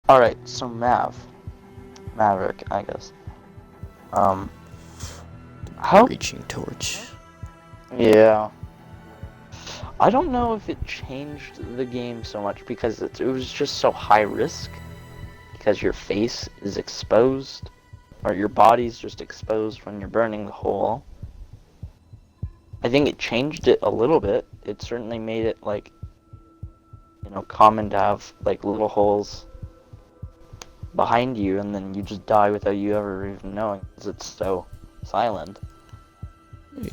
Alright, so Maverick, I guess. Um, how? Reaching torch. Yeah. I don't know if it changed the game so much because it was just so high risk. Because your face is exposed, or your body's just exposed when you're burning the hole. I think it changed it a little bit. It certainly made it, like, common to have, like, little holes behind you, and then you just die without you ever even knowing, because it's so silent.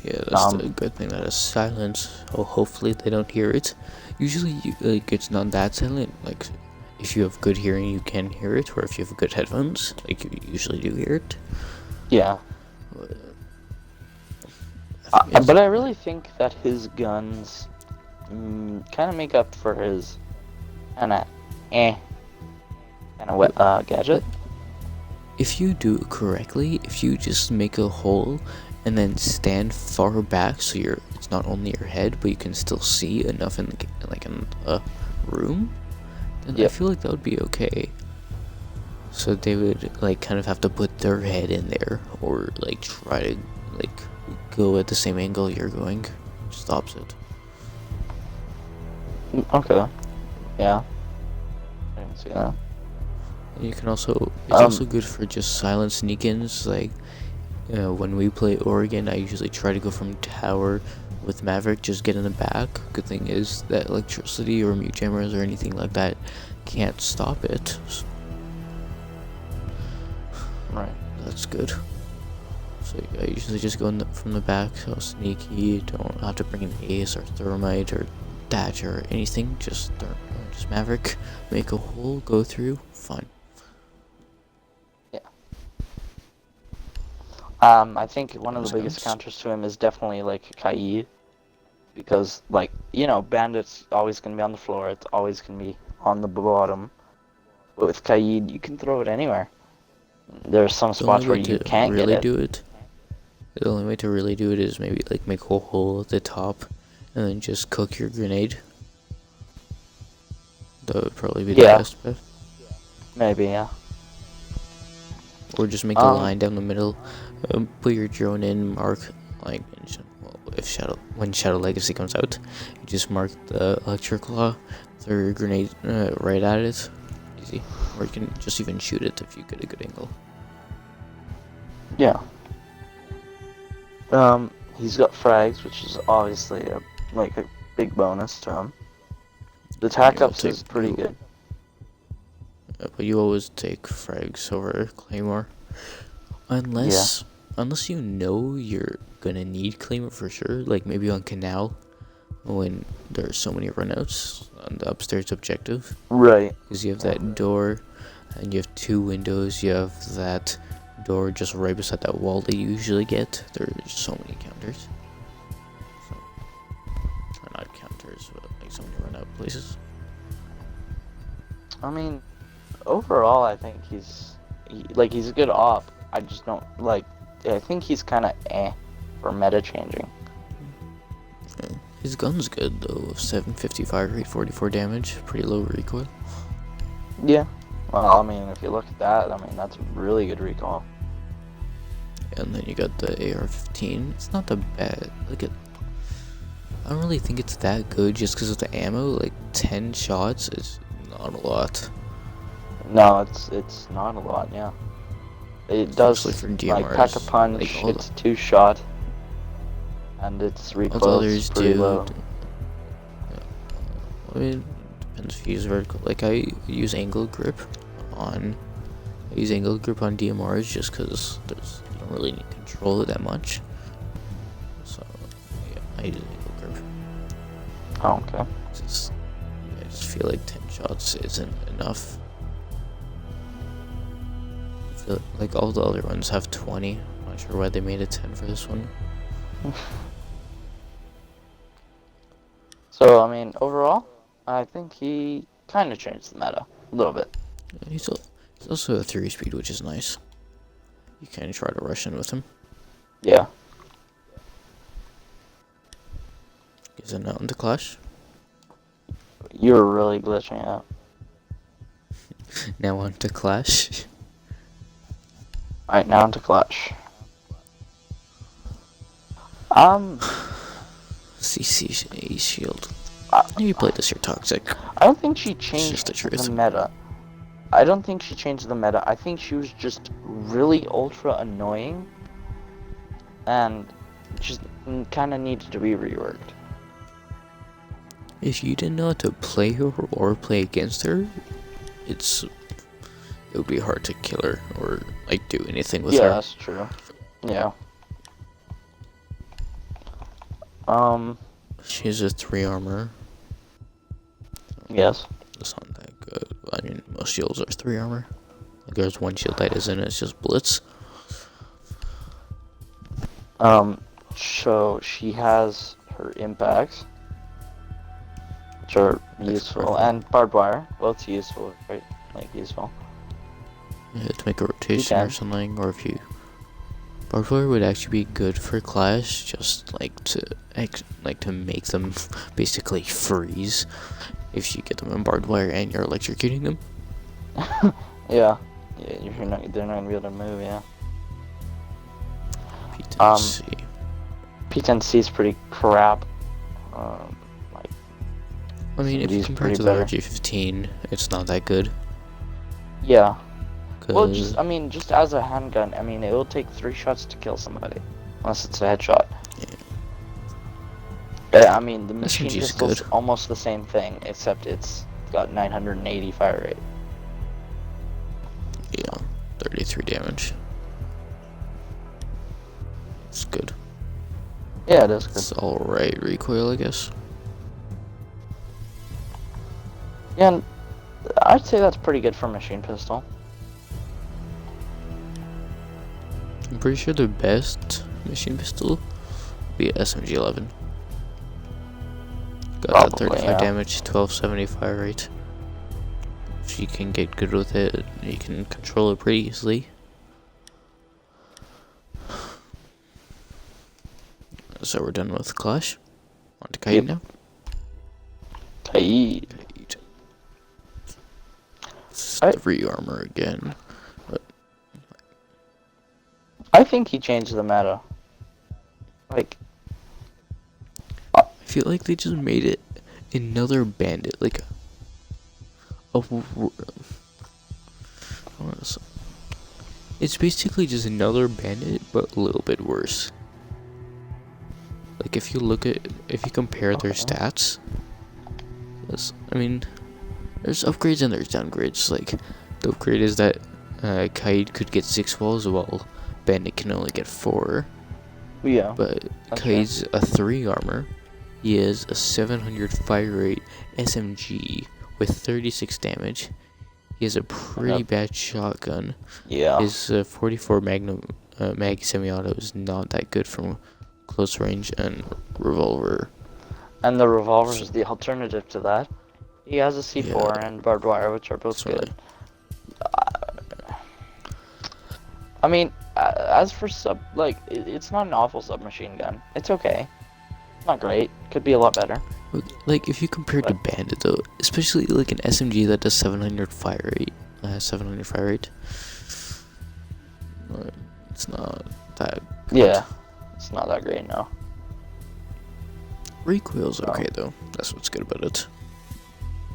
Yeah, that's the Um, good thing that it's silent. Oh, hopefully they don't hear it. Usually, like it's not that silent. Like, if you have good hearing, you can hear it, or if you have good headphones, like you usually do hear it. yeah. But I think it's But I really think that his guns kind of make up for his kind of eh kind of gadget. like if you do it correctly, if you just make a hole and then stand far back so it's not only your head, but you can still see enough in the room, then I Yep. feel like that would be okay. So they would like kind of have to put their head in there, or like try to like go at the same angle you're going, just opposite. Okay. Yeah. I can see that. And you can also it's also Um. good for just silent sneak-ins. Like when we play Oregon, I usually try to go from tower with Maverick, just get in the back. Good thing is that electricity or mute jammers or anything like that can't stop it. So Right. that's good. So I usually just go from the back, so sneaky, don't have to bring an ace or thermite or thatch or anything, just Maverick, make a hole, go through, fine. Yeah. I think one of the Famous biggest guns. counters to him is definitely like Kaid, because like bandits always gonna be on the floor. It's always gonna be on the bottom. But with Kaid, you can throw it anywhere. There's some The only spots where way you to can't get really it. do it, the only way to really do it is maybe like make a hole at the top and then just cook your grenade. That would probably be the Yeah, best bet. maybe. Yeah. Or just make a Um. line down the middle, put your drone in, mark like if when Shadow Legacy comes out, you just mark the electric claw, throw your grenade right at it, easy. Or you can just even shoot it if you get a good angle. Yeah. He's got frags, which is obviously a big bonus to him. The And tack ups is pretty good. but you always take frags over Claymore, Yeah. unless you know you're gonna need Claymore for sure. Like maybe on Canal when there are so many runouts on the upstairs objective. Right. Because you have Yeah. that door and you have two windows. You have that door just right beside that wall that you usually get. There's so many counters. So, or not counters, but like so many run out places. I mean, overall, I think he's a good op. I just don't like. I think he's kind of for meta changing. Yeah. His gun's good though, 755 rate, 44 damage, pretty low recoil. Yeah. Well, I mean, if you look at that, I mean that's really good recall. And then you got the AR-15. It's not the bad. I don't really think it's that good just because of the ammo. Like 10 shots is not a lot. No, it's not a lot. Yeah. It Especially does for like pack a DMRs. Like punch. It's 2 shot, and its all the recoil's others pretty do. low. I mean, depends if you use vertical. Like I use angle grip on. I use angle grip on DMRs just because you don't really need to control it that much. So yeah, I use angle grip. Oh, okay. I just feel like 10 shots isn't enough. I feel like all the other ones have 20. I'm not sure why they made it 10 for this one. So I mean, overall, I think he kind of changed the meta a little bit. He's also a 3 speed, which is nice. You can try to rush in with him. Yeah. Is it not into Clash? You're really glitching out. Now on to Clash. Alright, now into Clash. CC Shield. I, You played this, you're toxic. I don't think she changed just the truth. the meta. I don't think she changed the meta. I think she was just really ultra annoying. And just kind of needed to be reworked. If you didn't know how to play her or play against her, it would be hard to kill her or like do anything with Yeah, her. that's true. Yeah. She has a 3 armor. Yes. It's not that good. I mean, most shields are 3 armor. Like, there's one shield that isn't. It's just bullets. So she has her impacts, which are useful, and barbed wire, both useful, right? Like useful. Yeah, to make a rotation or something, or if you barbed wire would actually be good for Clash, just like to make them basically freeze if you get them in barbed wire and you're electrocuting them. Yeah, they're not gonna be able to move. Yeah. P10C. P10C is pretty crap. Like, I mean, if you These compare it to pretty the better. RG15, it's not that good. yeah. Well, 'Cause just as a handgun, I mean, it will take 3 shots to kill somebody, unless it's a headshot. Yeah, I mean, the machine SMG is pistol's good. almost the same thing, except it's got 980 fire rate. yeah, 33 damage. It's good. Yeah, it is good. It's alright recoil, I guess. Yeah, and I'd say that's pretty good for a machine pistol. I'm pretty sure the best machine pistol would be SMG11. Got that Probably, 35 yeah. damage, 1270 fire rate. If you can get good with it, you can control it pretty easily. So we're done with Clash. On to Kaid Yep. now. Kaid. Kaid. I- 3 armor again. I think he changed the meta. Like, I feel like they just made it another bandit, like it's basically just another bandit, but a little bit worse. Like if you compare their Okay. stats, I mean, there's upgrades and there's downgrades. Like the upgrade is that Kaid could get 6 walls while Bandit can only get 4. yeah. But That's Kaid's a 3 armor. He is a 700 fire rate SMG with 36 damage. He has a pretty Yep. bad shotgun. Yeah. His 44 Magnum mag semi-auto is not that good from close range, and revolver. And the revolver is the alternative to that. He has a C4 Yeah. and barbed wire, which are both That's good. right. I mean, as for it's not an awful submachine gun. It's okay. Not great. Could be a lot better. Like if you compare it to Bandit though, especially like an SMG that does 700 fire rate, it's not that good. Yeah. It's not that great, no. Recoil's No. okay though. That's what's good about it.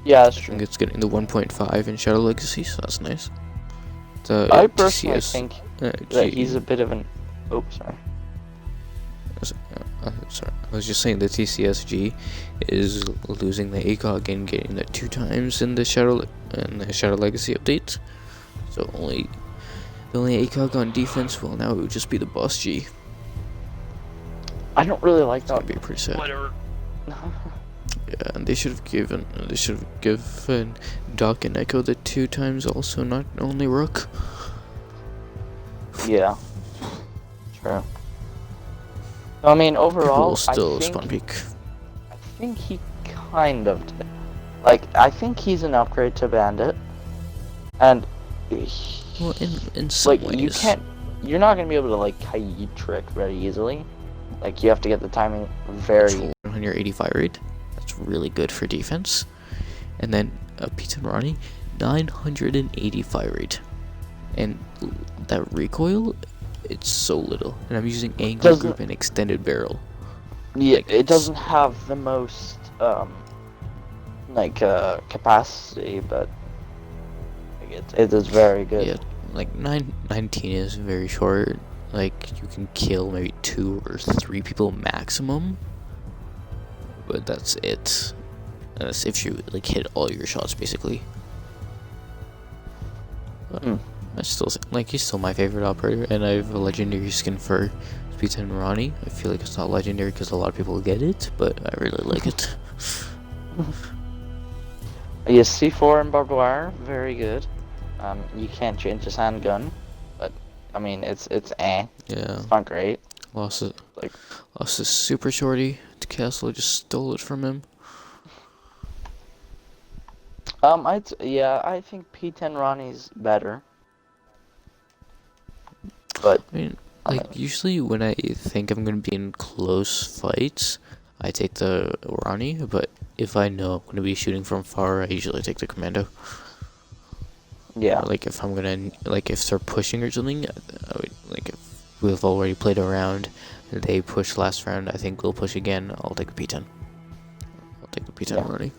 Yeah, that's I true. think it's getting the 1.5 in Shadow Legacy, so that's nice. The I personally TCS, think G- that he's a bit of an... Oh, sorry. sorry, I was just saying the TCSG is losing the ACOG and getting that 2 times in the Shadow Legacy update. So the only ACOG on defense, well, now it would just be the Boss G. I don't really like It's gonna that. be pretty sad. Whatever. Yeah, and they should have given Doc and Echo the 2 times also, not only Rook. Yeah. True. I mean, overall, Still I spawn think, peak. I think he kind of did. Like, I think he's an upgrade to Bandit. And... Well, in some like, ways. you're not gonna be able to, like, Kaid trick very easily. Like, you have to get the timing very... 180 fire rate. That's really good for defense. And then Pete and Ronnie, 980 fire rate, and that recoil, it's so little. And I'm using angle Doesn't- group and extended barrel. Yeah, Like, it doesn't have the most capacity, but like, it is very good. Yeah, like 19 is very short. Like, you can kill maybe 2 or 3 people maximum, but that's it. And that's if you like hit all your shots basically. But I still like, he's still my favorite operator, and I have a legendary skin for P10 Ronnie. I feel like it's not legendary because a lot of people get it, but I really like it. Yeah, C4 and barbed wire, very good. You can't change his handgun, but I mean it's Yeah, it's not great. lost it. Like, Lost his super shorty to Castle. Just stole it from him. I think P10 Ronnie's better. But I mean, I like, usually when I think I'm gonna be in close fights, I take the Ronnie, but if I know I'm gonna be shooting from far, I usually take the Commando. yeah, Or, like, if I'm gonna, like, if they're pushing or something, I would, like, if we've already played a round, they push last round, I think we'll push again, I'll take a P10. I'll take the P10 Yeah. Ronnie.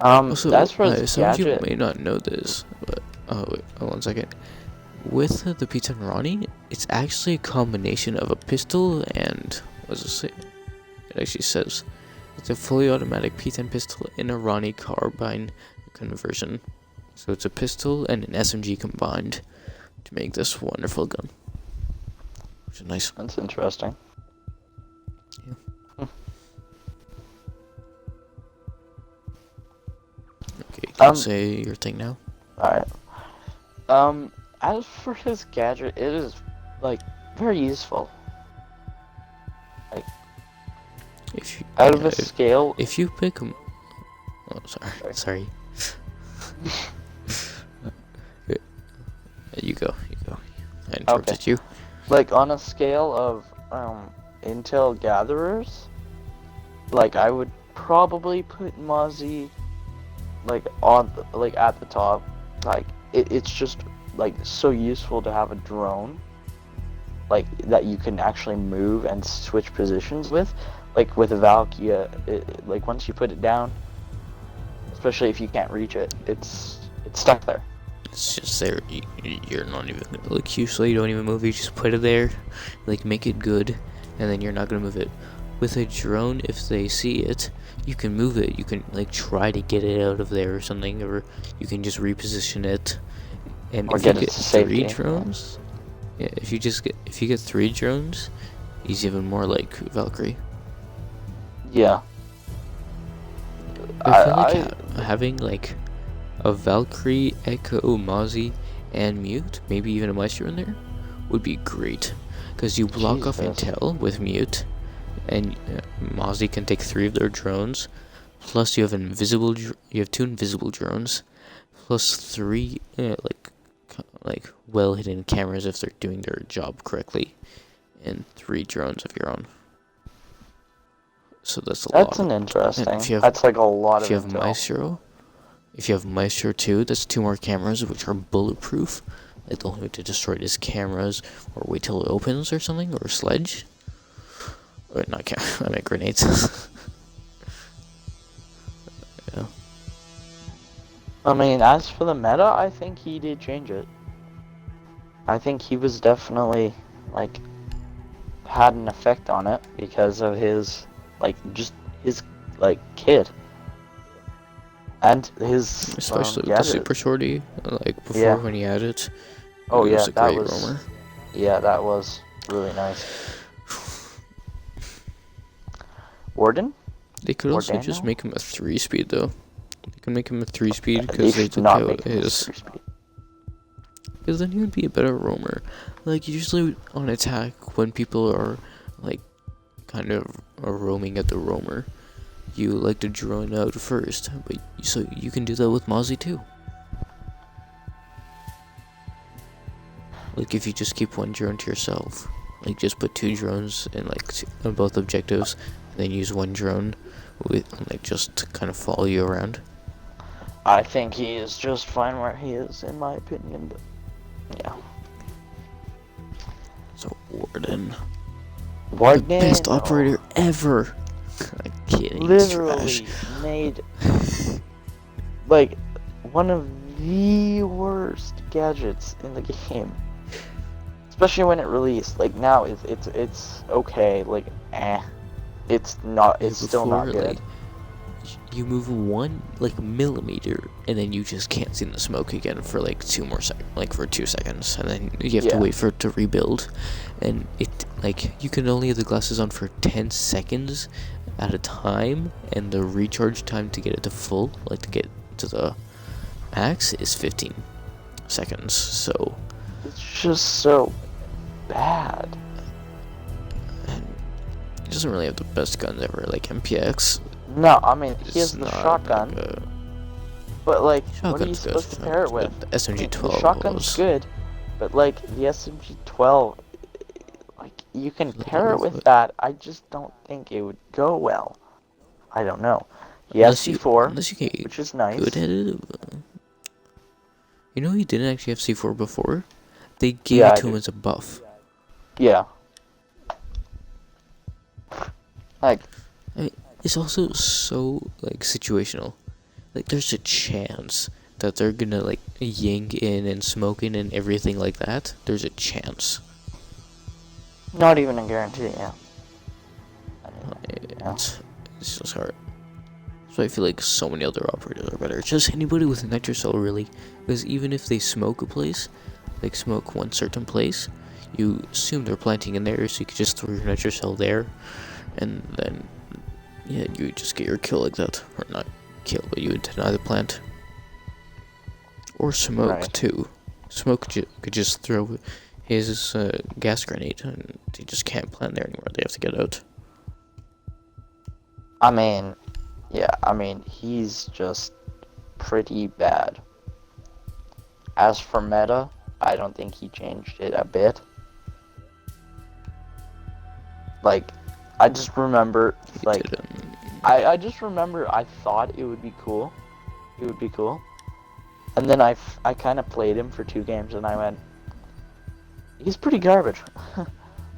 Also, as for this some of you gadget, may not know this, but, wait, hold on 1 second. With the P10 Ronnie, it's actually a combination of a pistol and, what does it say? It actually says, it's a fully automatic P10 pistol and a Ronnie carbine conversion. So it's a pistol and an SMG combined to make this wonderful gun. Which is nice. that's interesting. Okay, you can Um, say your thing now. Alright. As for his gadget, it is like very useful. If you, Out of yeah, a scale, if you pick him, oh sorry. You go. I interrupted you. like on a scale of Intel gatherers, like I would probably put Mozzie like at the top. Like it's just like so useful to have a drone like that you can actually move and switch positions with. Like with a Valkyria, like once you put it down, especially if you can't reach it, it's stuck there. It's just there. You're not even like, usually you don't even move. You just put it there, like, make it good, and then you're not gonna move it. With a drone, if they see it, you can move it. You can like try to get it out of there or something, or you can just reposition it. And Or if you get it get to safety, 3 yeah. drones, yeah, if you get 3 drones, he's even more like Valkyrie. Yeah. I feel like having like a Valkyrie, Echo, Mozzie, and Mute, maybe even a Maestro in there, would be great. Because you block off Jesus. intel with Mute, and Mozzie can take 3 of their drones. Plus, you have you have 2 invisible drones, plus 3 like well hidden cameras if they're doing their job correctly, and 3 drones of your own. So that's a lot. That's an interesting. if you have- That's like a lot If of you have intel. If you have Maestro 2, that's 2 more cameras, which are bulletproof. Like, they'll need to destroy his cameras, or wait till it opens or something, or sledge. Or not I meant grenades. Yeah. I mean, as for the meta, I think he did change it. I think he was definitely like had an effect on it because of his kid and his Especially with the gadget. super shorty, like, before Yeah. when he had it. Oh it yeah, was a that great was roamer. yeah, that was really nice. Warden? They could also just Daniel? make him a 3-speed, though. They can make him a 3-speed They because they should took not out make him his. 3-speed. Because then he would be a better roamer. Like, usually on attack, when people are, like, kind of roaming at the roamer, you like to drone out first. But so you can do that with Mozzie too. Like, if you just keep 1 drone to yourself, like, just put 2 drones in, like, on both objectives, and then use 1 drone with, like, just to kind of follow you around. I think he is just fine where he is, in my opinion. But yeah, So Warden, the Warden, best operator ever. I'm kidding. He's trash. literally made like one of the worst gadgets in the game, especially when it released. Like now, it's okay. Like it's not. It's still not Before, good. like, you move 1 millimeter, and then you just can't see the smoke again for like 2 seconds, and then you have to Yeah. wait for it to rebuild. And it you can only have the glasses on for 10 seconds at a time, and the recharge time to get it to full, like to get to the max, is 15 seconds. So It's just so bad. and it doesn't really have the best guns ever, like MPX. No, I mean he It's has the not shotgun, like a but like, what are you shotgun's good. supposed to pair it with? The The SMG-12 shotgun's was good, but like the SMG-12, like you can It's a pair it little with bit- that. I just don't think it would go well. I don't know. He has unless you C4, unless you get which is nice. good at it. You know, he didn't actually have C4 before. They gave Yeah, it I to him do. as a buff. Yeah. Like, It's also so like situational. Like there's a chance that they're gonna like yank in and smoke in and everything like that. There's a chance. not even a guarantee, yeah. I mean, yeah. It's just hard. So I feel like so many other operators are better. Just anybody with a nitrocell, really. Because even if they smoke a place, like smoke one certain place, you assume they're planting in there, so you could just throw your nitrocell there, and then, yeah, you just get your kill like that. Or not kill, but you would deny the plant. Or smoke, Right. too. Smoke could just throw his gas grenade, and they just can't plant there anymore. They have to get out. I mean, yeah, I mean, he's just pretty bad. As for meta, I don't think he changed it a bit. Like, I just remember, He like, didn't. I just remember I thought it would be cool. It would be cool. And then I kind of played him for 2 games and I went, he's pretty garbage.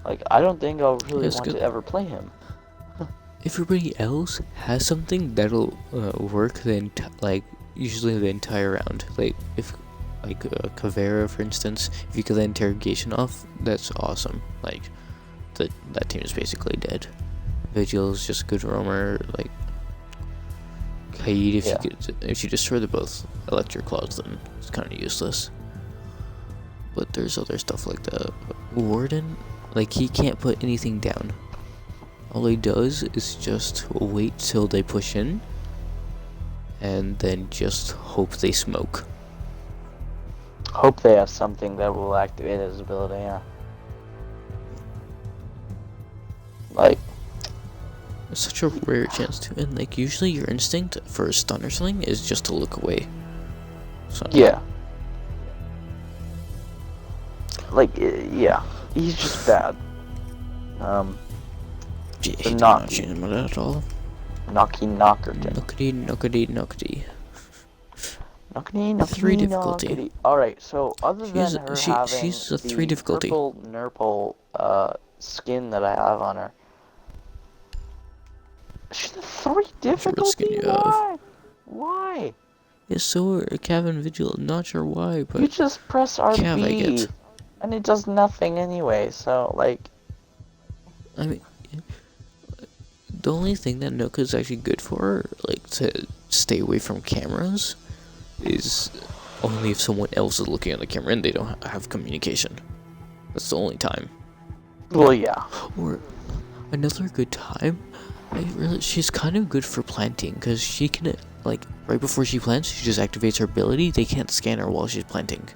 Like, I don't think I'll really That's want good. to ever play him. Everybody else has something that'll work usually the entire round. Like if Caveira, for instance, if you get the interrogation off, that's awesome. Like that team is basically dead. Vigil is just a good roamer. Like Kaid, if you destroy the both electric claws, then it's kind of useless. But there's other stuff like that. Warden, like he can't put anything down. All he does is just wait till they push in, and then just hope they smoke. Hope they have something that will activate his ability, yeah. Like, It's such a rare chance to, and like usually your instinct for a stun or something is just to look away. So, yeah. Like, yeah. He's just bad. He The did not Nocky. change him at all. Knocky Knockerton. Knockity. Knockity, 3 difficulty. knockity. Alright, so other than her having she's a the 3 difficulty. purple Nurple skin that I have on her, she's a 3 difficulty? skin you Why? have. Why? Yeah, so are Cav and Vigil. Not sure why, You but just press Cav I RB, get. and it does nothing anyway, so, like, I mean, the only thing that Noka is actually good for, like, to stay away from cameras, is only if someone else is looking at the camera and they don't have communication. That's the only time. well, yeah. Or another good time, she's kind of good for planting, because she can, like, right before she plants, she just activates her ability. They can't scan her while she's planting.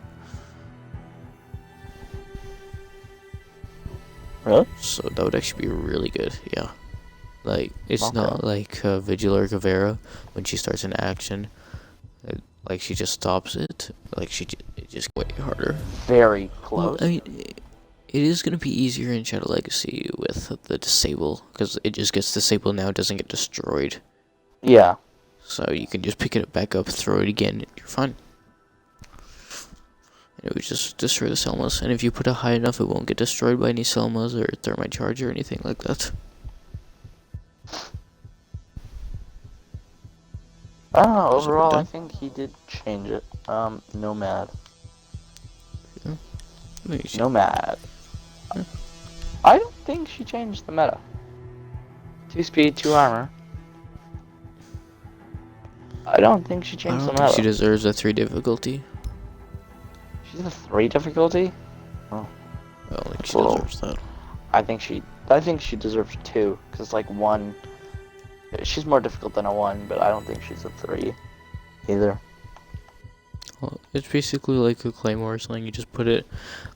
Really? So that would actually be really good, yeah. Like, it's Okay. not like Vigil or Caveira, when she starts an action, like, she just stops it. Like, it just way harder. Very Well, close. I mean, it is going to be easier in Shadow Legacy with the disable, because it just gets disabled now, it doesn't get destroyed. Yeah. So you can just pick it back up, throw it again, and you're fine. And it would just destroy the Selmas. And if you put it high enough, it won't get destroyed by any Selmas or thermite charge or anything like that. I don't know, Is it overall I done? think he did change it. Nomad. Nomad. Yeah. I don't think she changed the meta. 2 speed, 2 armor. I don't think she I changed the don't meta. think she deserves a 3 difficulty. She's a 3 difficulty? I don't think she Whoa. deserves that. I think she deserves 2, because like 1, she's more difficult than a 1, but I don't think she's a 3 either. Well, it's basically like a claymore sling. You just put it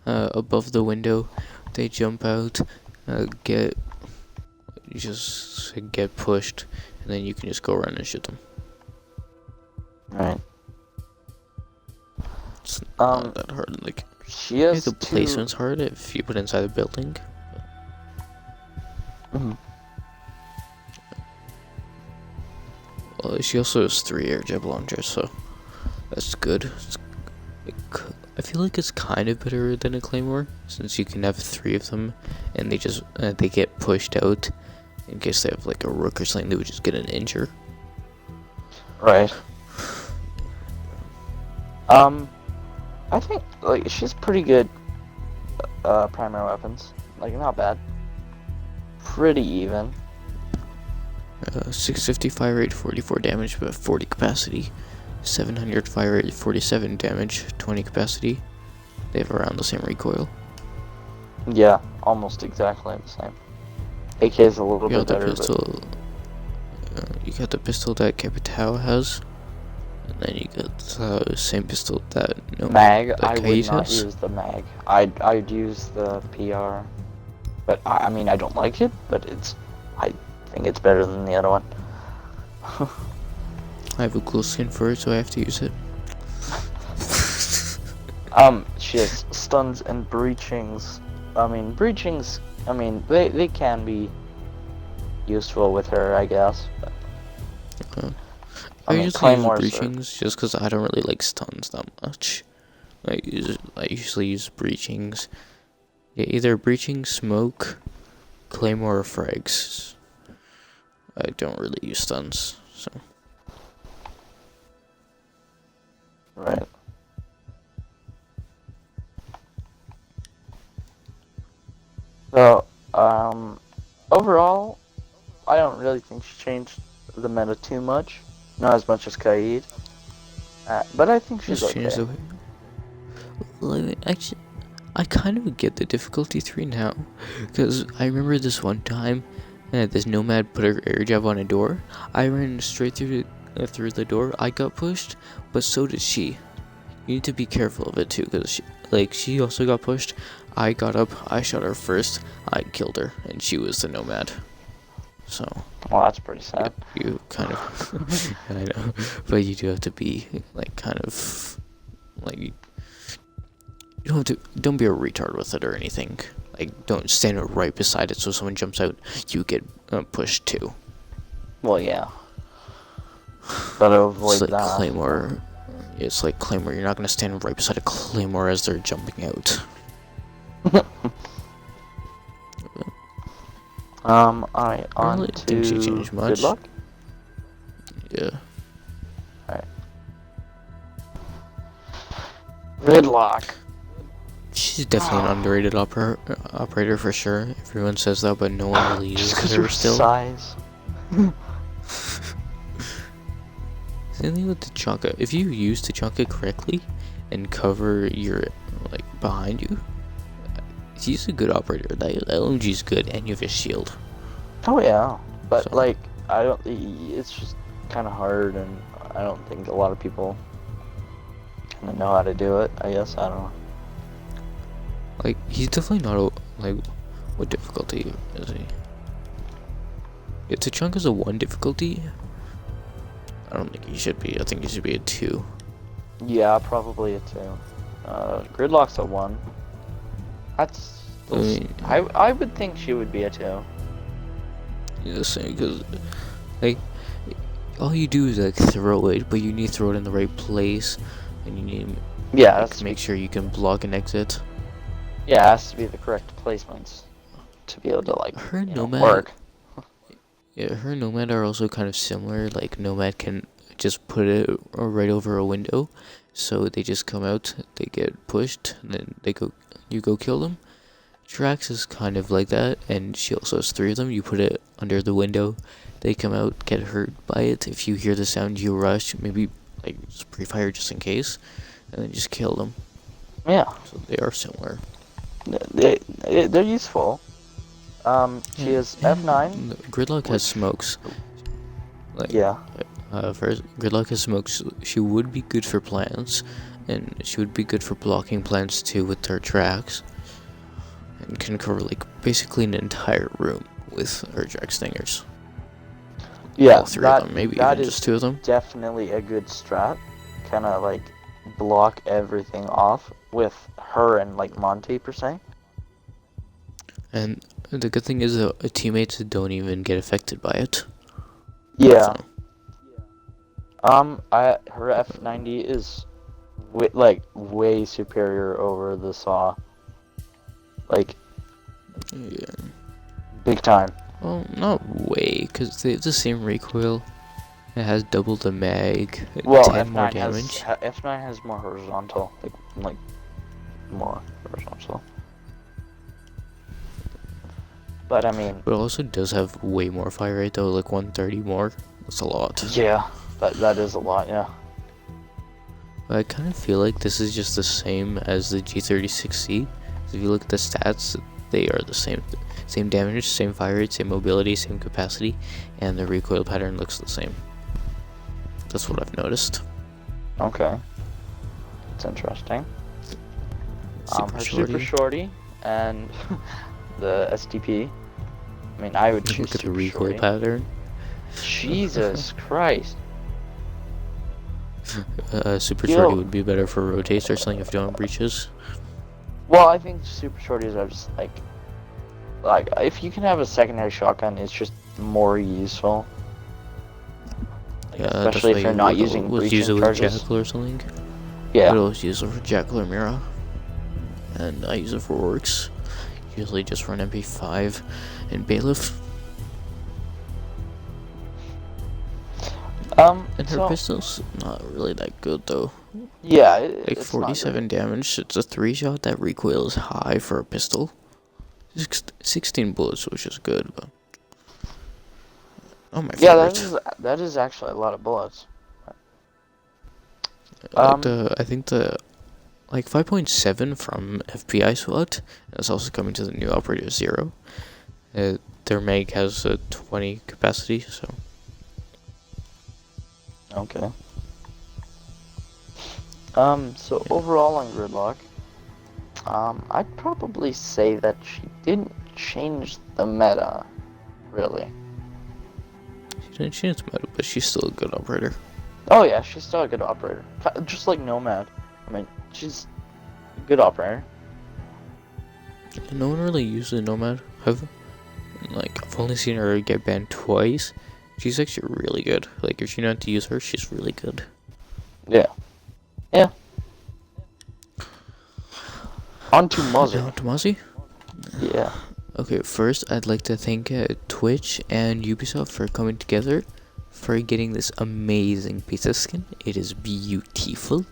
above the window. They jump out, you just get pushed, and then you can just go around and shoot them. Right. It's not that hard. Like, She has the 2... placement's hard if you put it inside the building. Mhm. Well, she also has 3 air jet launchers, so that's good. I feel like it's kind of better than a claymore, since you can have 3 of them, and they just they get pushed out in case they have like a rook or something. They would just get an injure. Right. I think like she's pretty good. Primary weapons, like not bad. Pretty even. 650 fire rate, 44 damage, but 40 capacity. 700 fire rate, 47 damage, 20 capacity. They have around the same recoil. Yeah, almost exactly the same. AK is a little You bit got the better, pistol. You got the pistol that Capitao has, and then you got the same pistol that but mag. that I would Kate not has. use the mag. I'd use the PR, but I mean I don't like it, but I think it's better than the other one. I have a cool skin for it, so I have to use it. She has stuns and breachings. I mean, breachings, they can be useful with her, I guess. But, I mean, usually use claymores breachings just because I don't really like stuns that much. I usually use breachings. Yeah, either breaching, smoke, claymore, or frags. I don't really use stuns, so. Right. So, overall, I don't really think she changed the meta too much. Not as much as Kaid. But I think she's Just okay. change the way. Well, actually, I kind of get the difficulty 3 now, because I remember this one time, this nomad put her air jab on a door. I ran straight through the door. I got pushed, but so did she. You need to be careful of it too, because she also got pushed. I got up, I shot her first, I killed her, and she was the nomad. So. Well, that's pretty sad. You kind of, I know, but you do have to be like kind of like you don't be a retard with it or anything. Like don't stand right beside it so someone jumps out, you get pushed too. Well, yeah. Gotta avoid It's like that. claymore. It's like claymore. You're not gonna stand right beside a claymore as they're jumping out. Alright, I on really to think she changed much. Gridlock. Yeah. Alright. Gridlock. She's definitely an underrated operator for sure. Everyone says that, but no one really Just uses 'cause her her still. size. Same thing with Tachanka. If you use Tachanka correctly and cover your behind you, she's a good operator. That LMG is good, and you have a shield. Oh yeah, but So- like it's just kind of hard, and I don't think a lot of people kind of know how to do it. I guess I don't know. Like he's definitely not what difficulty is he? Yeah, Tachanka's a 1 difficulty. I don't think he should be. I think he should be a 2. Yeah, probably a 2. Gridlock's a 1. That's. I mean- I would think she would be a 2. Yeah, same because like all you do is like throw it, but you need to throw it in the right place, and you need Yeah, like, that's to make sure you can block and exit. yeah, it has to be the correct placements to be able to like Her Nomad, work. yeah, her Nomad are also kind of similar. Like Nomad can just put it right over a window, so they just come out, they get pushed, and then you go kill them. Drax is kind of like that, and she also has 3 of them. You put it under the window, they come out, get hurt by it. If you hear the sound, you rush, maybe like just pre-fire just in case, and then just kill them. Yeah, So they are similar. they're useful. She has F9. Gridlock has smokes. Like, Yeah. first, Gridlock has smokes. She would be good for plants, and she would be good for blocking plants too with her tracks. And can cover like basically an entire room with her drag stingers. Yeah, All 3 of them, maybe that even is just 2 of them. definitely a good strat. Kind of like block everything off with her and like Monte per se. And the good thing is that teammates don't even get affected by it. Yeah. So, Her F90 is way superior over the Saw. Like yeah. big time. Well, not way, because they have the same recoil. It has double the mag, Well, 10 F9 more damage. F9 has more horizontal, like more horizontal. But I mean, But it also does have way more fire rate though, like 130 more. That's a lot. yeah, that is a lot. Yeah. But I kind of feel like this is just the same as the G36C. If you look at the stats, they are the same. Same damage, same fire rate, same mobility, same capacity, and the recoil pattern looks the same. That's what I've noticed. Okay. It's interesting. Her Shorty. Super Shorty and the STP. I mean, I would choose Look at the Super recoil Shorty. pattern. Jesus Christ. Super Yo. Shorty would be better for rotates or something if you don't have breaches. Well, I think Super Shorties are just like if you can have a secondary shotgun, it's just more useful. Like, Yeah, especially if you're not using use breaching it with charges. Jackal or something. Yeah. I always use it for Jackal or Mira. And I use it for orcs. Usually just run MP5 and Bailiff. And her So, pistol's not really that good though. yeah, Like it's not 47 damage, it's a 3-shot, that recoil is high for a pistol. 16 bullets, which is good, but... Oh, my great. Yeah, favorite. that is actually a lot of bullets. I think the... Like 5.7 from FPI SWAT, and it's also coming to the new Operator Zero. Their mag has a 20 capacity, so... Okay. So overall on Gridlock, I'd probably say that she didn't change the meta, really. She didn't change the meta, but she's still a good operator. Oh yeah, she's still a good operator. Just like Nomad. I mean, she's a good operator. No one really uses Nomad, have? Like, I've only seen her get banned twice. She's actually really good. Like, if you know how to use her, she's really good. Yeah. Yeah. On to Now Mozzie. to Mozzie? Yeah. Okay, first I'd like to thank Twitch and Ubisoft for coming together for getting this amazing pizza skin. It is beautiful.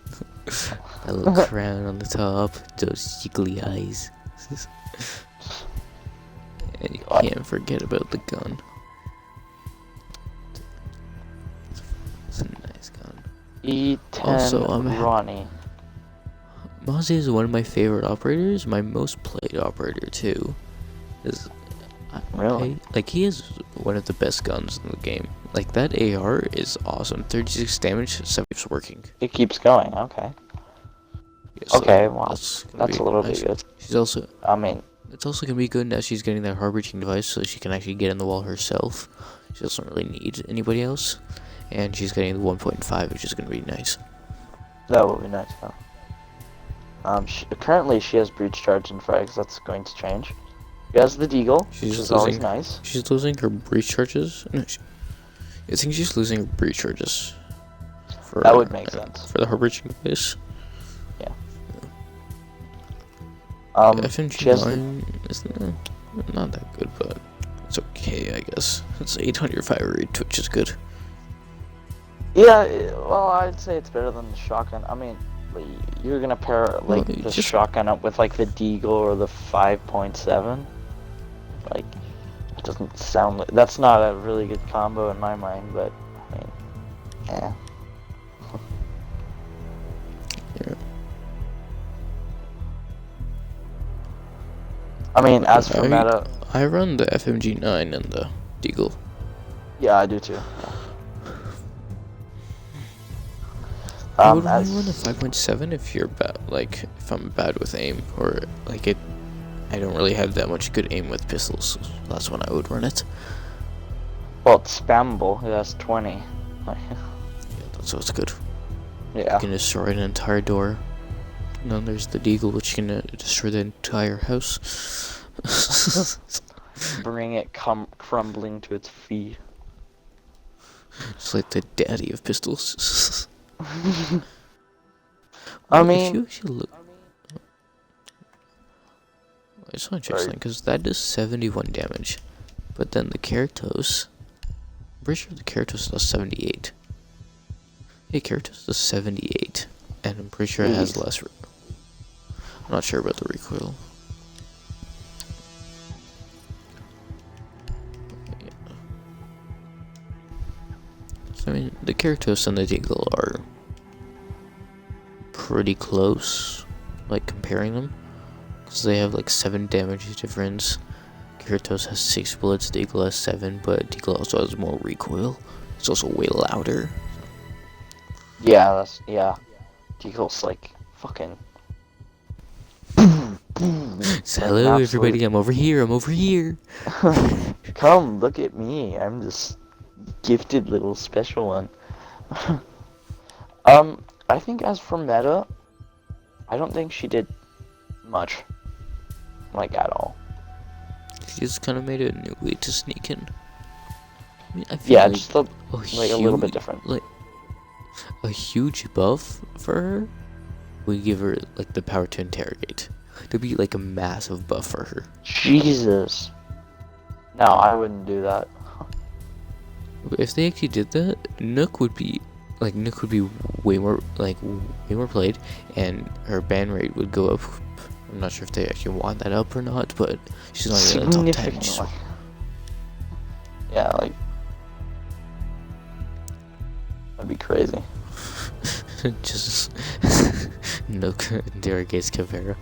That little crown on the top, those jiggly eyes. And you can't forget about the gun. It's a nice gun. E10 Also, I'm Ronnie. Mozzie is one of my favorite operators, my most played operator too. Really? Like, he is one of the best guns in the game. Like, that AR is awesome. 36 damage, 7 keeps working. It keeps going, okay. Yeah, so Okay, well, that's a little nice. bit good. She's also, I mean, it's also gonna be good now she's getting that hard breaching device so she can actually get in the wall herself. She doesn't really need anybody else. And she's getting the 1.5, which is gonna be nice. that would be nice, though. Currently she has breach charge and frags. That's going to change. She has the deagle, which is always nice. She's losing her breach charges. No, I think she's losing breach charges. For, That would make sense. For the her breaching base. She has the, FMG9 is not that good, but it's okay, I guess. It's 800 fire rate, which is good. yeah, well, I'd say it's better than the shotgun. I mean, you're gonna pair like Well, the just- shotgun up with like the Deagle or the 5.7. Like, it doesn't sound like that's not a really good combo in my mind, but I mean, yeah. Yeah. I mean, as for I- meta, I run the FMG9 and the Deagle. yeah, I do too. I would only As run the 5.7 if you're bad, like if I'm bad with aim, or like it. I don't really have that much good aim with pistols. So that's when I would run it. well, it's spammable. It has 20. Yeah, so it's good. Yeah. You can destroy an entire door. And then there's the Deagle, which can destroy the entire house. Bring it crumbling to its feet. It's like the daddy of pistols. I If mean, you actually look, it's not interesting because that does 71 damage, but then the Keratos, I'm pretty sure the Keratos does 78. Yeah, Keratos does 78, and I'm pretty sure it has Jeez. less. I'm not sure about the recoil. Yeah. So, I mean, the Keratos and the Deagle are pretty close, like comparing them, because they have like 7 damage difference. Keratos has 6 bullets, Deagle has 7, but Deagle also has more recoil. It's also way louder. yeah, Deagle's like fucking. So, hello everybody, I'm over here. Come, look at me. I'm this gifted little special one. I think as for meta, I don't think she did much. Like, at all. She just kind of made a new way to sneak in. I mean, I feel Yeah, like just like a little bit different. Like a huge buff for her would give her like the power to interrogate. There'd be like a massive buff for her. Jesus. No, I wouldn't do that. If they actually did that, Nook would be way more played, and her ban rate would go up. I'm not sure if they actually want that up or not, but she's not even in the top 10. Significantly. Yeah, like that'd be crazy. Just Nook interrogates Caveira.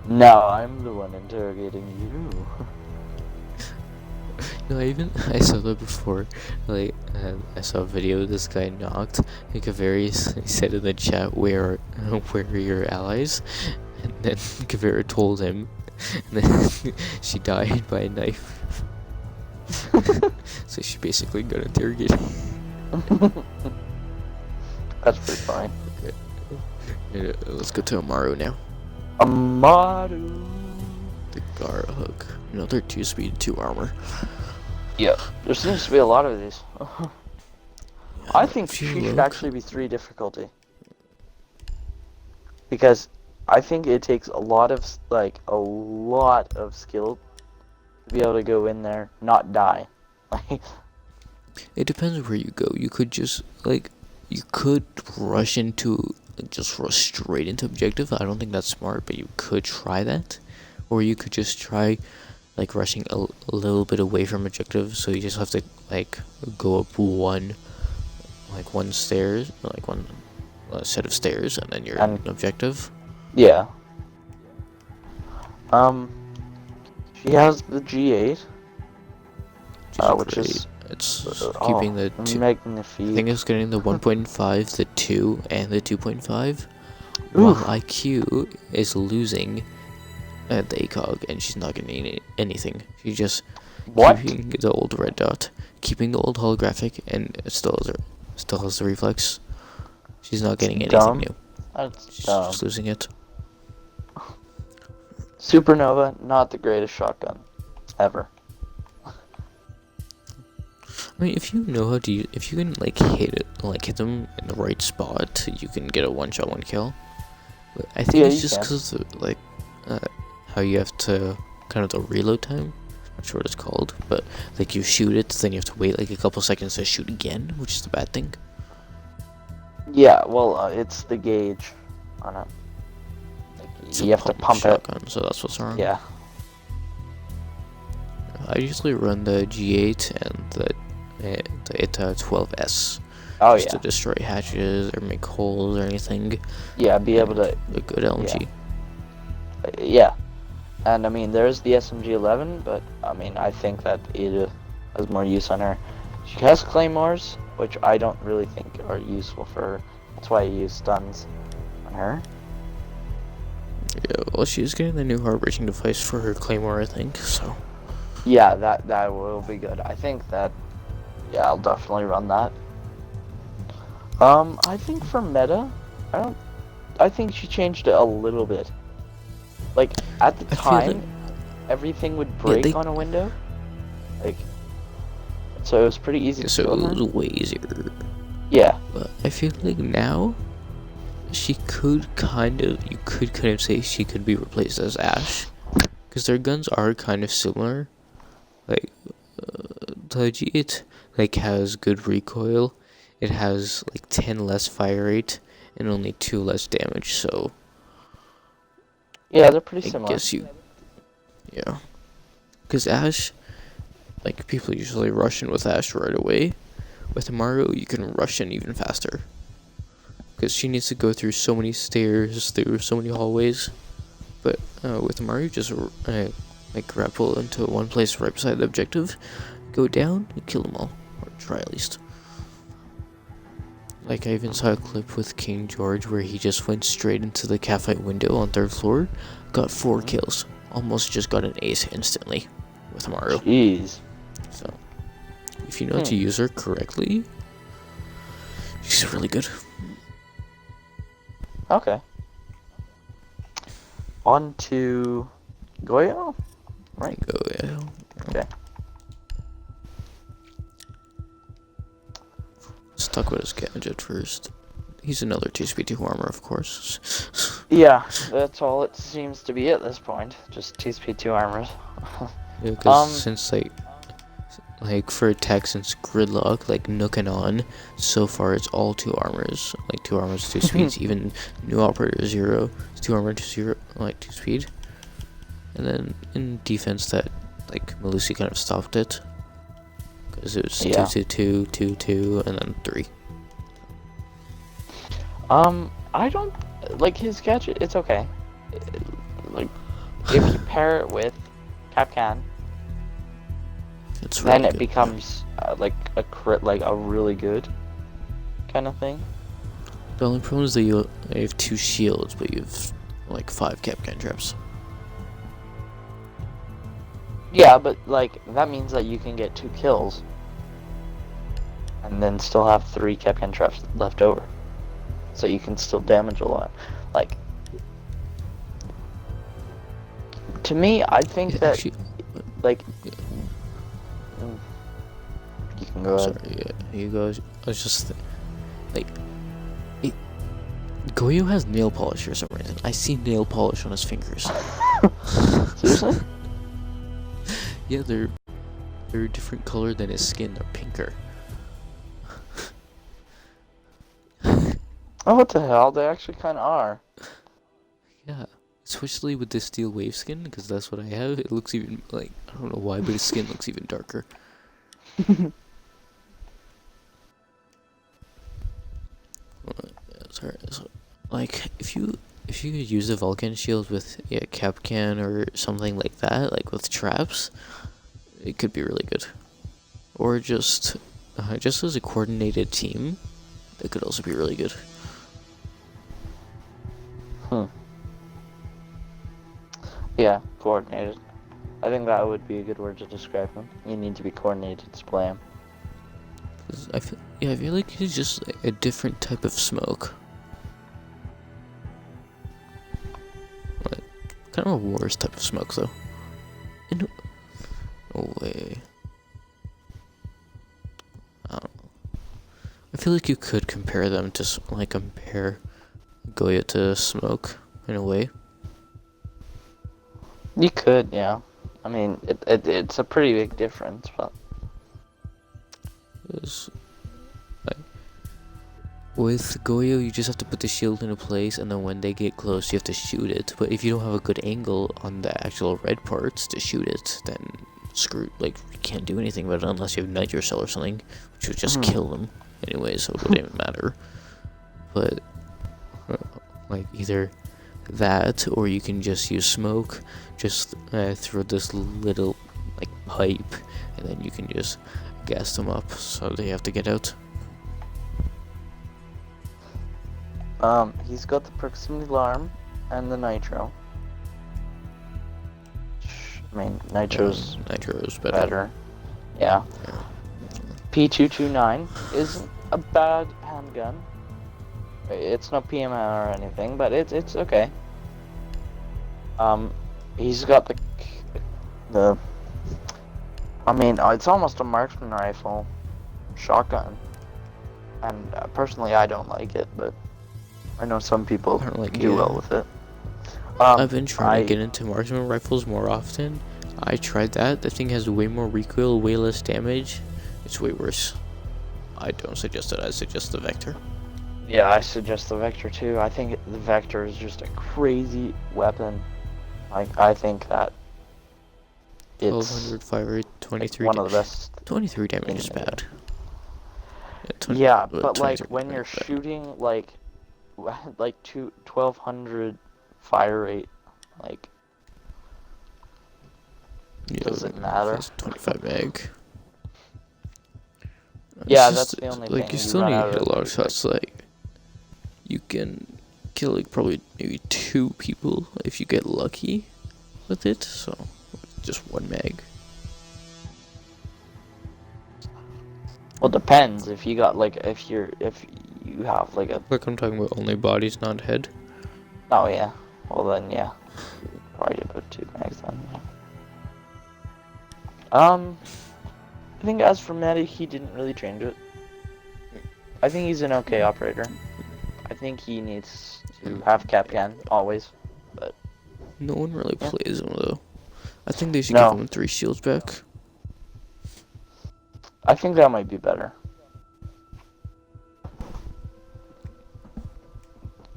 No, I'm the one interrogating you. No, I saw that before. Like, I saw a video of this guy knocked. And Caveira said in the chat, "Where are your allies?" And then Caveira told him, and then she died by a knife. So she basically got interrogated. That's pretty fine. Let's go to Amaru now. Amaru. The Gara hook. Another 2 speed, 2 armor. Yeah, there seems to be a lot of these. I think If she you should look- actually be 3 difficulty. Because I think it takes a lot of skill to be able to go in there, not die. It depends where you go. You could just you could rush straight into objective. I don't think that's smart, but you could try that, or you could just try rushing a little bit away from objective. So you just have to go up one stairs, one set of stairs, and then you're in objective. Yeah. She has the G8, which is it's keeping the two. I magnifique. think it's getting the 1.5, the 2, and the 2.5. Oof. While IQ is losing the ACOG, and she's not getting anything. She's just What? keeping the old red dot, keeping the old holographic, and it still has the reflex. She's not getting anything Dumb. new. That's She's dumb. just losing it. Supernova, not the greatest shotgun ever. I mean, if you know how to use, if you can like hit them in the right spot, you can get a one shot, one kill. But I think Yeah, it's you just can. because like how you have to kind of the reload time. Not sure what it's called, but like you shoot it, then you have to wait like a couple seconds to shoot again, which is the bad thing. Yeah, well, it's the gauge on it. Like, It's you a have to pump it. shotgun, so that's what's wrong. Yeah. I usually run the G8 and the ITA 12S Oh just to yeah. destroy hatches or make holes or anything. Yeah, be able to. A good LMG. Yeah. And I mean, there's the SMG-11, but I mean, I think that it has more use on her. She has claymores, which I don't really think are useful for her. That's why I use stuns on her. Yeah, well, she's getting the new heart-breaching device for her claymore, I think. So Yeah, that will be good. I think that. Yeah, I'll definitely run that. I think for meta, I think she changed it a little bit. Like at the I feel like time, everything would break on a window. Like, so it was pretty easy to so kill it her. was way easier. Yeah. But I feel like now she could you could kind of say she could be replaced as Ash, because their guns are kind of similar. Like the G8 like has good recoil. It has like 10 less fire rate and only 2 less damage. So Yeah, they're pretty I similar. guess yeah. Because Ash, like people usually rush in with Ash right away. With Mario, you can rush in even faster. Because she needs to go through so many stairs, through so many hallways. But with Mario, just like grapple into one place right beside the objective, go down and kill them all, or try at least. Like I even saw a clip with King George where he just went straight into the catfight window on 3rd floor, got 4 kills, almost just got an ace instantly with Mario. Jeez. So if you know how to use her correctly, she's really good. Okay. On to Goyo, right? Go, yeah. Okay. Let's talk about his gadget first. He's another 2-speed 2 armor, of course. Yeah, that's all it seems to be at this point. Just 2-speed 2 armors. Yeah, because since like for attack, since Gridlock, like Nook and On, so far it's all 2 armors. Like 2 armors, 2 speeds. Even New Operator 0, it's 2 armor, 2 0, like 2 speed. And then in defense, that like Melusi kind of stopped it. Because it was 2 2 2 2 2 and then 3. I don't like his gadget. It's okay. Like, if you pair it with Capcan, It's then really it good. becomes like a really good kind of thing. The only problem is that you have 2 shields, but you have like 5 Capcan traps. Yeah, but like that means that you can get 2 kills, and then still have 3 Capcan traps left over, so you can still damage a lot. Like, to me, I think Yeah, that actually, like yeah. You can go ahead. Sorry, yeah, you guys. I was just like, Goyo has nail polish for some reason. I see nail polish on his fingers. Seriously? Yeah, they're a different color than his skin. They're pinker. Oh, what the hell? They actually kind of are. Yeah, especially with this steel wave skin, because that's what I have. It looks even like, I don't know why, but his skin looks even darker. Sorry, so, like if you could use the Vulcan shield with Capcan or something like that, like with traps, it could be really good. Or just as a coordinated team, that could also be really good. Yeah, coordinated. I think that would be a good word to describe him. You need to be coordinated to play him. 'Cause I feel like he's just like a different type of smoke. Like, kind of a worse type of smoke though. No way. feel like you could compare them to compare Goya to Smoke in a way. You could, yeah. I mean, it's a pretty big difference, but 'Cause, like, with Goyo, you just have to put the shield into place, and then when they get close, you have to shoot it. But if you don't have a good angle on the actual red parts to shoot it, then screw. Like, you can't do anything about it unless you have Nitro Cell or something, which would just kill them anyway, so it wouldn't even matter. But like either that, or you can just use Smoke, just through this little like pipe, and then you can just gas them up, so they have to get out. He's got the proximity alarm and the nitro. I mean, nitro's better. Yeah. P229 isn't a bad handgun. It's not PMR or anything, but it's okay. He's got the. I mean, it's almost a marksman rifle, shotgun, and personally, I don't like it, but I know some people do well with it. I've been trying to get into marksman rifles more often. I tried that. The thing has way more recoil, way less damage. It's way worse. I don't suggest it. I suggest the Vector. Yeah, I suggest the Vector too. I think the Vector is just a crazy weapon. Like, I think that it's 1200 fire rate, 23. one of the best. 23 damage is bad. Yeah, but like when you're shooting like 1200 fire rate, like, does it matter? 25 meg. Yeah, that's the only thing. Like, you still need to hit a lot of shots. Like, you can kill like probably maybe 2 people if you get lucky with it. So just 1 mag. Well, it depends. If you got like if you have like a. Like, I'm talking about only bodies, not head. Oh yeah. Well then, yeah. Probably about 2 mags then. Yeah. I think as for Matty, he didn't really change it. I think he's an okay operator. I think he needs to have Kapkan always, but no one really plays him though. I think they should give him 3 shields back. I think that might be better.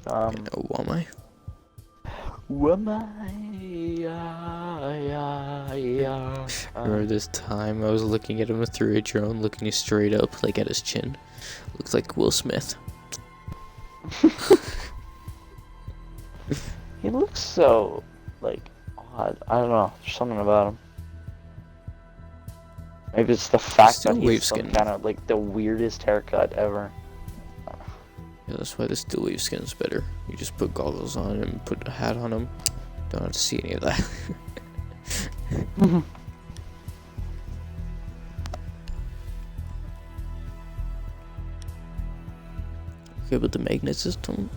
Wamai. Remember this time I was looking at him through a drone, looking straight up, like at his chin. Looks like Will Smith. He looks so, like, odd. I don't know. There's something about him. Maybe it's the fact that he's some kind of, like, the weirdest haircut ever. Yeah, that's why the Steel Wave skin's better. You just put goggles on and put a hat on him. Don't have to see any of that. Okay, but the magnet system?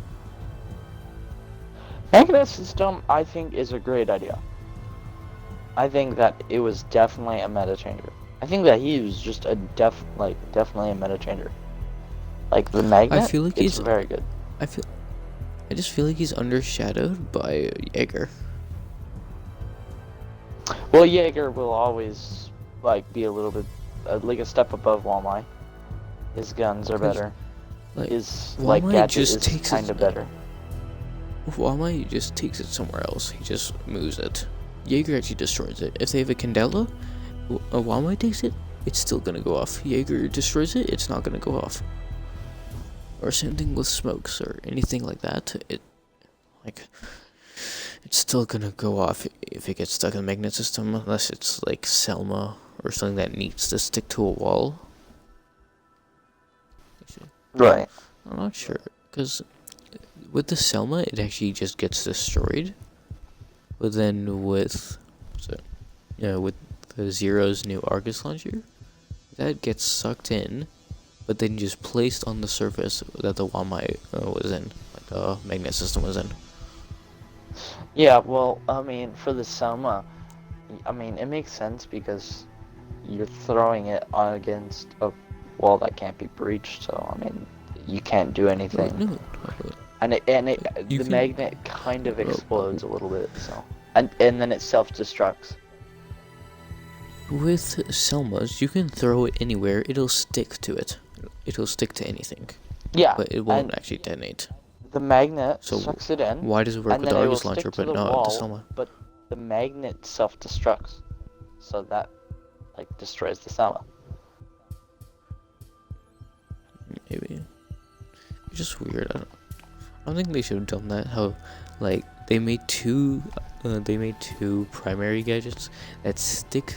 Magnet system, I think, is a great idea. I think that it was definitely a meta changer. I think that he was just a definitely a meta changer. Like, the magnet, I feel like he's very good. I just feel like he's undershadowed by Jaeger. Well, Jaeger will always, like, be a little bit, like, a step above Wamai. His guns are better. Like, his, like, gadget is kind of better. Wamai just takes it somewhere else. He just moves it. Jaeger actually destroys it. If they have a Candela, a Wamai takes it, it's still gonna go off. Jaeger destroys it, it's not gonna go off. Or same thing with smokes or anything like that. It's still gonna go off if it gets stuck in the magnet system, unless it's like Selma or something that needs to stick to a wall. Right. I'm not sure, because with the Selma, it actually just gets destroyed. But then with the Zero's new Argus launcher, that gets sucked in, but then just placed on the surface that the Wamai was in, like the magnet system was in. Yeah, well, I mean, for the Selma, I mean, it makes sense because you're throwing it against a wall that can't be breached. So I mean, you can't do anything. No, you The can. magnet kind of Oh, explodes a little bit. So and then it self-destructs. with Selmas, you can throw it anywhere. It'll stick to it. It'll stick to anything, Yeah, but it won't and actually detonate. the magnet So sucks it in, why does it work and with then the it will Argus launcher, stick to but the not the wall. Selma? But the magnet self-destructs, so that like destroys the Selma. Maybe it's just weird. I don't think they should have done that. How, like, they made two primary gadgets that stick,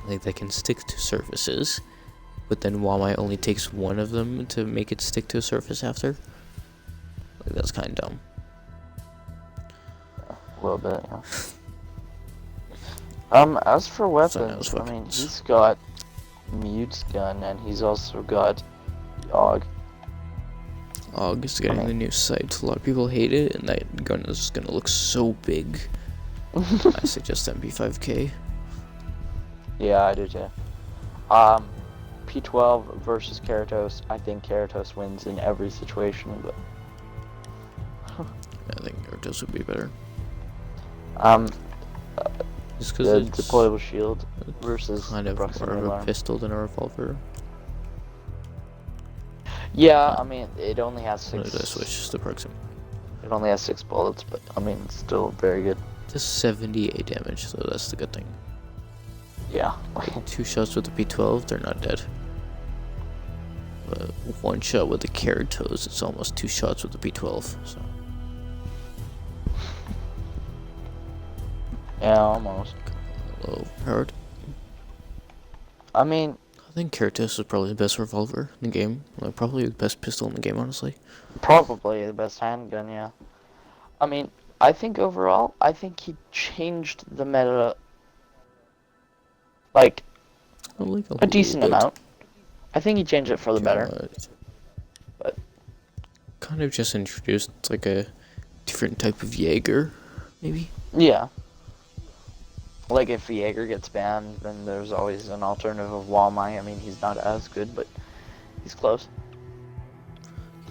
like that can stick to surfaces, but then Wamai only takes one of them to make it stick to a surface after. Like, that's kind of dumb. A little bit, yeah. As for weapons, I mean, he's got Mute's gun, and he's also got Og. Og is getting the new sight. A lot of people hate it, and that gun is gonna look so big. I suggest MP5K. Yeah, I do too. P12 versus Keratos. I think Keratos wins in every situation, but I think Keratos would be better. Just because the it's deployable shield versus kind of proximity more of a alarm. pistol than a revolver. Yeah, I mean, it only has I'm six. gonna switch to proximity. It only has 6 bullets, but I mean, it's still very good. Just 78 damage, so that's the good thing. Yeah. 2 shots with the P12, they're not dead. But 1 shot with the Keratos, it's almost 2 shots with the P12. So Yeah, almost. a little hard. I mean, I think Keratos is probably the best revolver in the game. Like, probably the best pistol in the game, honestly. probably the best handgun, yeah. I mean, I think overall, I think he changed the meta, like, Like a decent amount. I think he changed it for the better. But kind of just introduced like a different type of Jaeger, maybe. yeah. Like, if Jaeger gets banned, then there's always an alternative of Walmai. I mean, he's not as good, but he's close.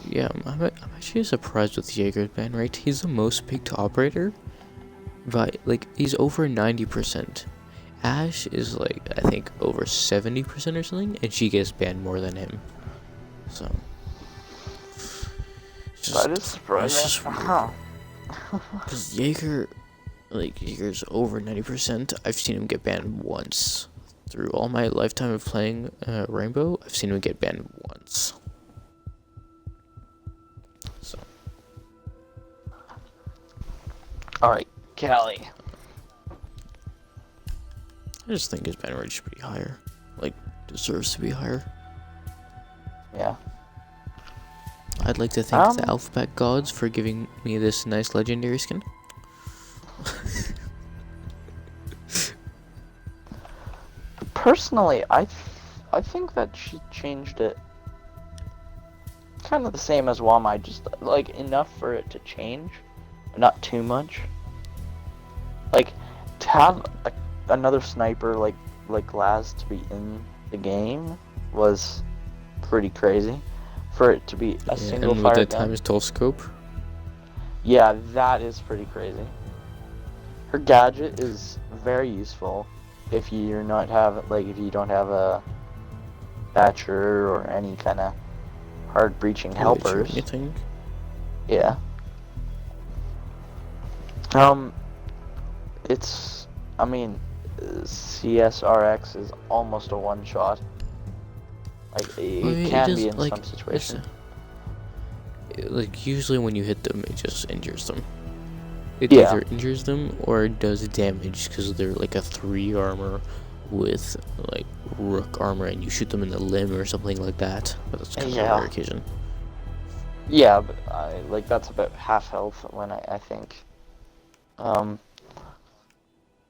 Yeah, I'm actually surprised with Jaeger's ban rate. He's the most picked operator, but like he's over 90%. Ash is like I think over 70% or something, and she gets banned more than him. So That is surprising. It's just weird. Because Jaeger's over 90%. I've seen him get banned once. Through all my lifetime of playing Rainbow, I've seen him get banned once. So. Alright, Callie. I just think his ban rate should be higher. Like, deserves to be higher. Yeah. I'd like to thank the Alphabet Gods for giving me this nice legendary skin. Personally, I think that she changed it kind of the same as Wamai, just like enough for it to change, not too much. Like, to have another sniper like Laz to be in the game was pretty crazy. For it to be a single and fire with the gun. times 12 scope. Yeah, that is pretty crazy. Her gadget is very useful if you're not if you don't have a Thatcher or any kind of hard breaching helpers. Anything. Yeah. It's, I mean, CSRX is almost a one shot. Like, it can be in some situations. Like, usually when you hit them, it just injures them. It Yeah. either injures them or it does damage because they're like a 3 armor with like rook armor and you shoot them in the limb or something like that. But that's kind of a rare occasion. Yeah, but that's about half health when I think.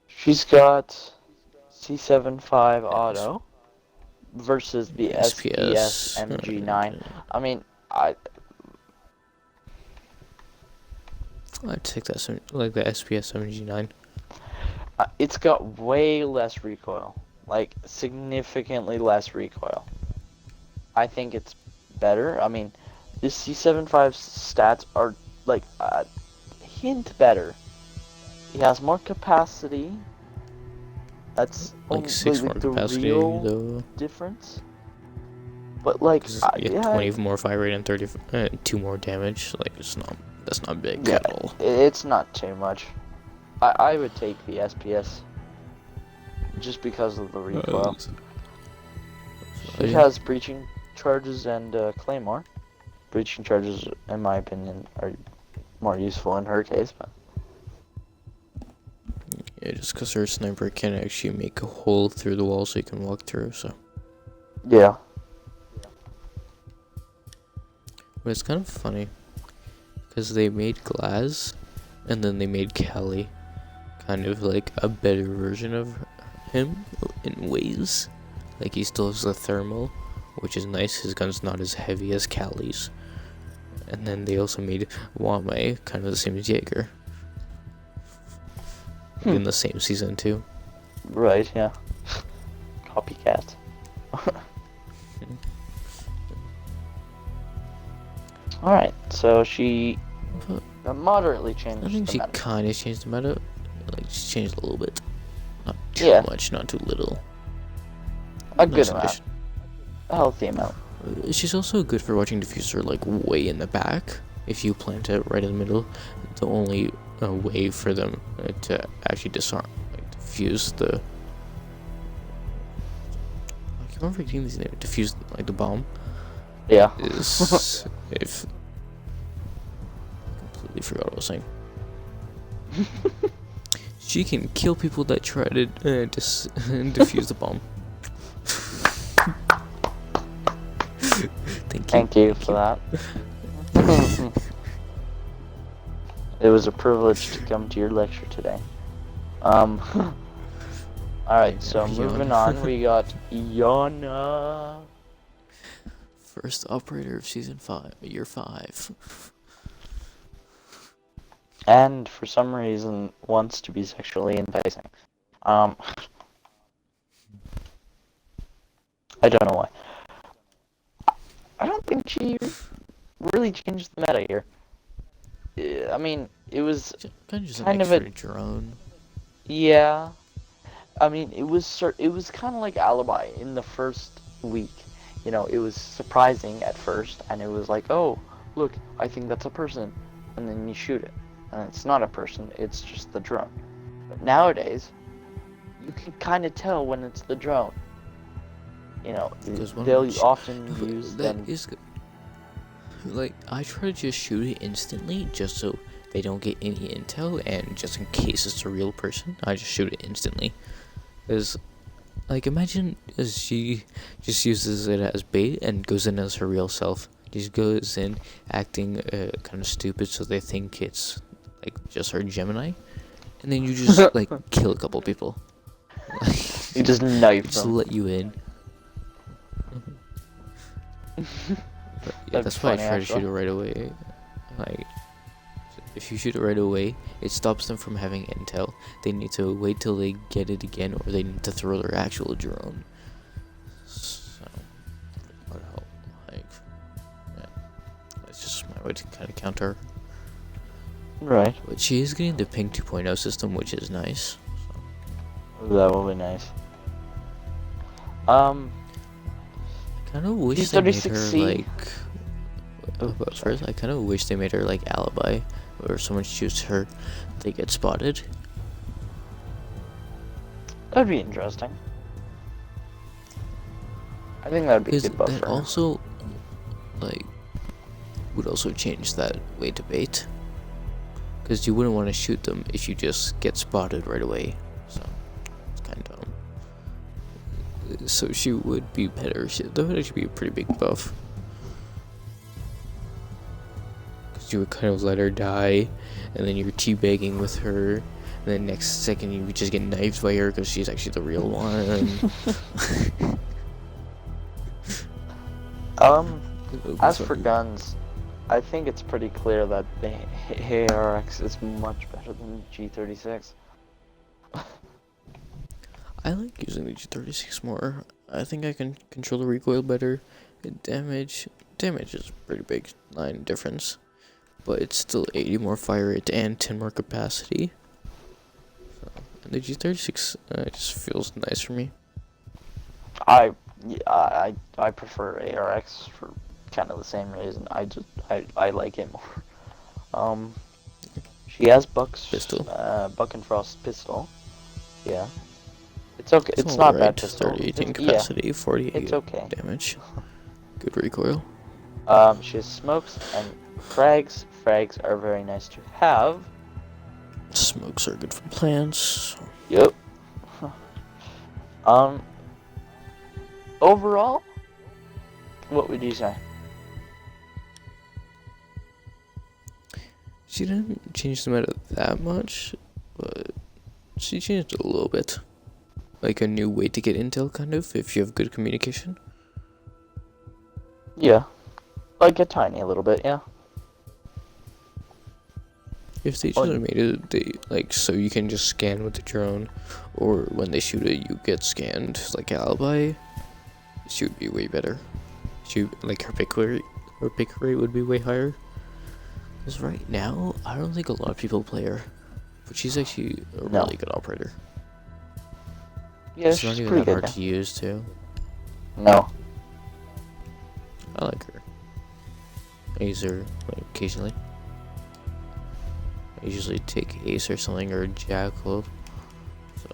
She's got C75 auto versus the SPS MG9. I mean, I'd take that, like the SPS MG9. It's got way less recoil, like significantly less recoil. I think it's better. I mean, the C75's stats are like a hint better. He has more capacity. That's Like 6 more the capacity real though. difference. But like, You get 20 more fire rate and 2 more damage. Like that's not big yeah, at all. it's not too much. I would take the SPS just because of the recoil. She has breaching charges and claymore. Breaching charges, in my opinion, are more useful in her case. But yeah, just because her sniper can actually make a hole through the wall so you can walk through. So, yeah, but it's kind of funny because they made Glaz, and then they made Kelly, kind of like a better version of him in ways. Like he still has the thermal, which is nice. His gun's not as heavy as Callie's. And then they also made Wame kind of the same as Jaeger. In the same season too. right, yeah. Copycat. Alright, so she moderately changed I think the she meta. kind of changed the meta. Like, she changed a little bit. Not too much, not too little. A good Nice amount. addition. A healthy amount. She's also good for watching diffuser like way in the back. If you plant it right in the middle, the only way for them to actually disarm, like defuse the. I can't remember getting these names. Defuse like the bomb. Yeah. Is if. Completely forgot what I was saying. She can kill people that try to defuse the bomb. Thank you for that. It was a privilege to come to your lecture today. Alright, so moving on, we got Iana. First operator of season 5, year 5. And for some reason wants to be sexually enticing. I don't know why. I don't think she really changed the meta here. I mean, it was Kind of just kind an of extra a drone. yeah. I mean, it was kind of like Alibi in the first week. You know, it was surprising at first, and it was like, oh, look, I think that's a person, and then you shoot it, and it's not a person, it's just the drone. But nowadays, you can kind of tell when it's the drone. You know, they'll often use that them. is good. Like, I try to just shoot it instantly, just so they don't get any intel, and just in case it's a real person, I just shoot it instantly. Because, like, imagine she just uses it as bait and goes in as her real self. Just goes in acting kind of stupid, so they think it's like just her Gemini, and then you just like kill a couple people. You just knife just them. let you in. Yeah, that's why I try to shoot it right away. Like, if you shoot it right away, it stops them from having intel. They need to wait till they get it again, or they need to throw their actual drone. So, what help? Like, yeah, that's just my way to kind of counter. Right. But she is getting the Ping 2.0 system, which is nice. So. That will be nice. I kind of wish they made her P36C. like. But first, I kind of wish they made her like Alibi, where someone shoots her, they get spotted. That'd be interesting. I think that'd be a Because good buff that for her. also, like, would also change that way to bait. Because you wouldn't want to shoot them if you just get spotted right away. So, it's kind of dumb. So she would be better. That would actually be a pretty big buff. Because you would kind of let her die, and then you're teabagging with her, and then next second you would just get knifed by her because she's actually the real one. As for guns, I think it's pretty clear that the ARX is much better than the G36. I like using the G36 more. I think I can control the recoil better, Damage is pretty big line difference, but it's still 80 more fire rate and 10 more capacity. So, and the G36 just feels nice for me. I prefer ARX for kind of the same reason. I like it more. She has Buck's Pistol. Buck and Frost pistol. Yeah. It's okay. It's not bad pistol. 30-18 capacity, 48 it's okay. damage. Good recoil. She has smokes and frags. Frags are very nice to have. Smokes are good for plants. Yep. Overall, what would you say? She didn't change the meta that much, but she changed it a little bit. Like a new way to get intel, kind of, if you have good communication. Yeah. Like a tiny little bit, yeah. If they just made it, so you can just scan with the drone, or when they shoot it, you get scanned, like Alibi, she would be way better. Her pick rate would be way higher. Because right now, I don't think a lot of people play her, but she's actually a really good operator. Yeah, it's not even that hard to use, too. No. I like her. I use her occasionally. I usually take Ace or something, or Jackal. So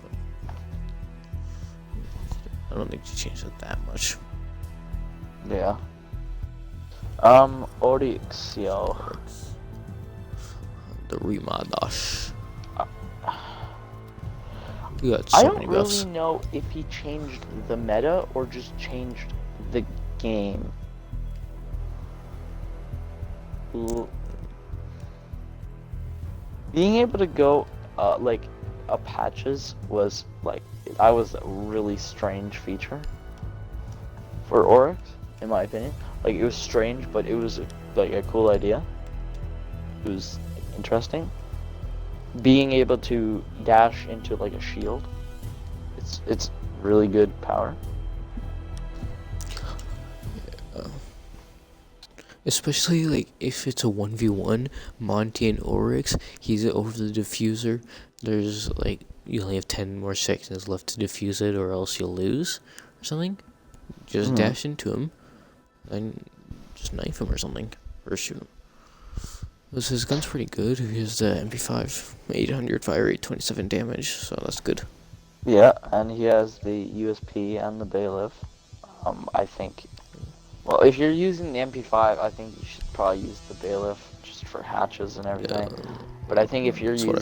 I don't think she changed it that much. Yeah. Oryx, yo. The Remadash. We got so many buffs. I don't really know if he changed the meta or just changed the game. Being able to go up patches was a really strange feature for Oryx, in my opinion. Like, it was strange, but it was like a cool idea. It was interesting. Being able to dash into like a shield, it's really good power. Especially like if it's a 1v1, Monty and Oryx, he's over the diffuser. There's like, you only have 10 more seconds left to defuse it, or else you'll lose or something. Just dash into him and just knife him or something, or shoot him. Because his gun's pretty good. He has the MP5, 800 fire rate, 27 damage, so that's good. Yeah, and he has the USP and the bailiff. I think, well, if you're using the MP5, I think you should probably use the bailiff just for hatches and everything. But I think if you're using,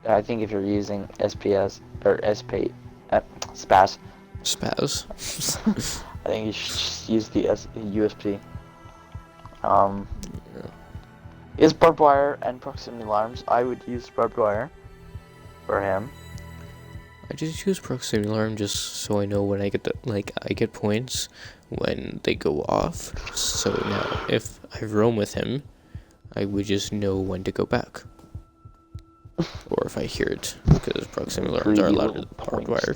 SPS or Spaz. I think you should just use the USP. Is barbed wire and proximity alarms. I would use barbed wire for him. I just use proximity alarm just so I know when I get I get points when they go off. So now if I roam with him, I would just know when to go back. Or if I hear it, because proximity alarms are allowed to barbed wire.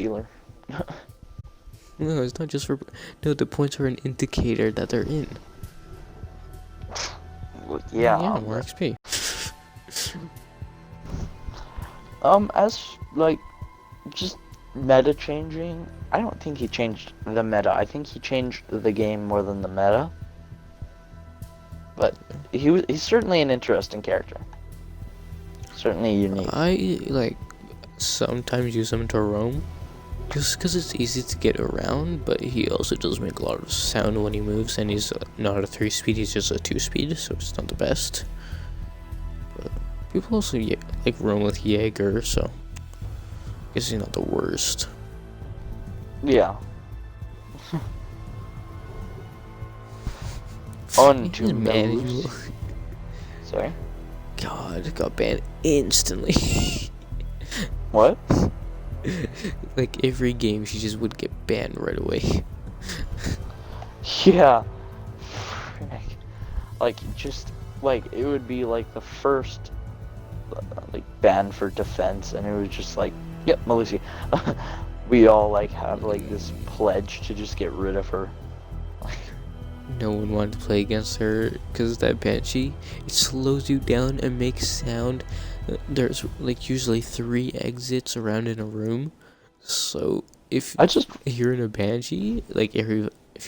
No, it's not just for. No, the points are an indicator that they're in. Yeah, more XP. As like just meta changing, I don't think he changed the meta. I think he changed the game more than the meta. But he's certainly an interesting character. Certainly unique. I sometimes use him to roam, just because it's easy to get around, but he also does make a lot of sound when he moves, and he's not a 3-speed, he's just a 2-speed, so it's not the best. But people also roam with Jaeger, so I guess he's not the worst. Yeah. On to manual. Sorry? God, got banned instantly. What? Like every game she just would get banned right away. Yeah. It would be like the first ban for defense, and it was just like, yep, Melusi. We all have this pledge to just get rid of her. no one wanted to play against her because that Banshee, it slows you down and makes sound. There's like usually 3 exits around in a room, so if I just you're in a Banshee, like if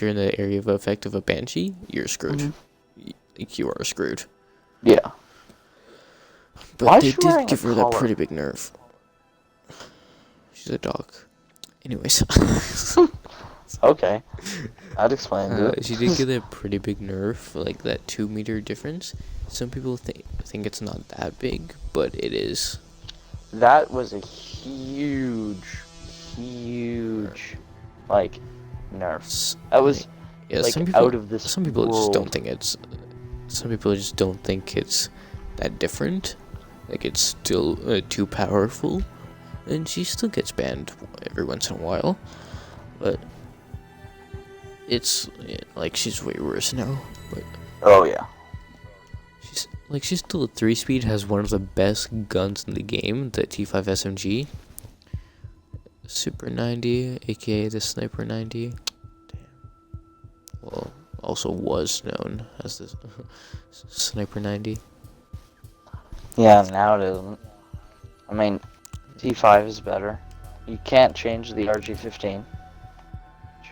you're in the area of effect of a Banshee, you're screwed. Like you are screwed. yeah. But Why is they she did wearing give a her that collar? pretty big nerf. She's a dog. Anyways, Okay, that explains it. she did get a pretty big nerf, like that 2-meter difference. Some people think it's not that big, but it is. That was a huge, like, nerf. That was Yeah, like some people. out of this Some people just world. don't think it's. Some people just don't think it's that different. Like it's still too powerful, and she still gets banned every once in a while. But it's like she's way worse now. But Oh yeah. she's still a 3-speed, has one of the best guns in the game, the T5 SMG. Super 90, aka the Sniper 90. Damn. Well, also was known as the Sniper 90. Yeah, now it isn't. I mean, T5 is better. You can't change the RG15.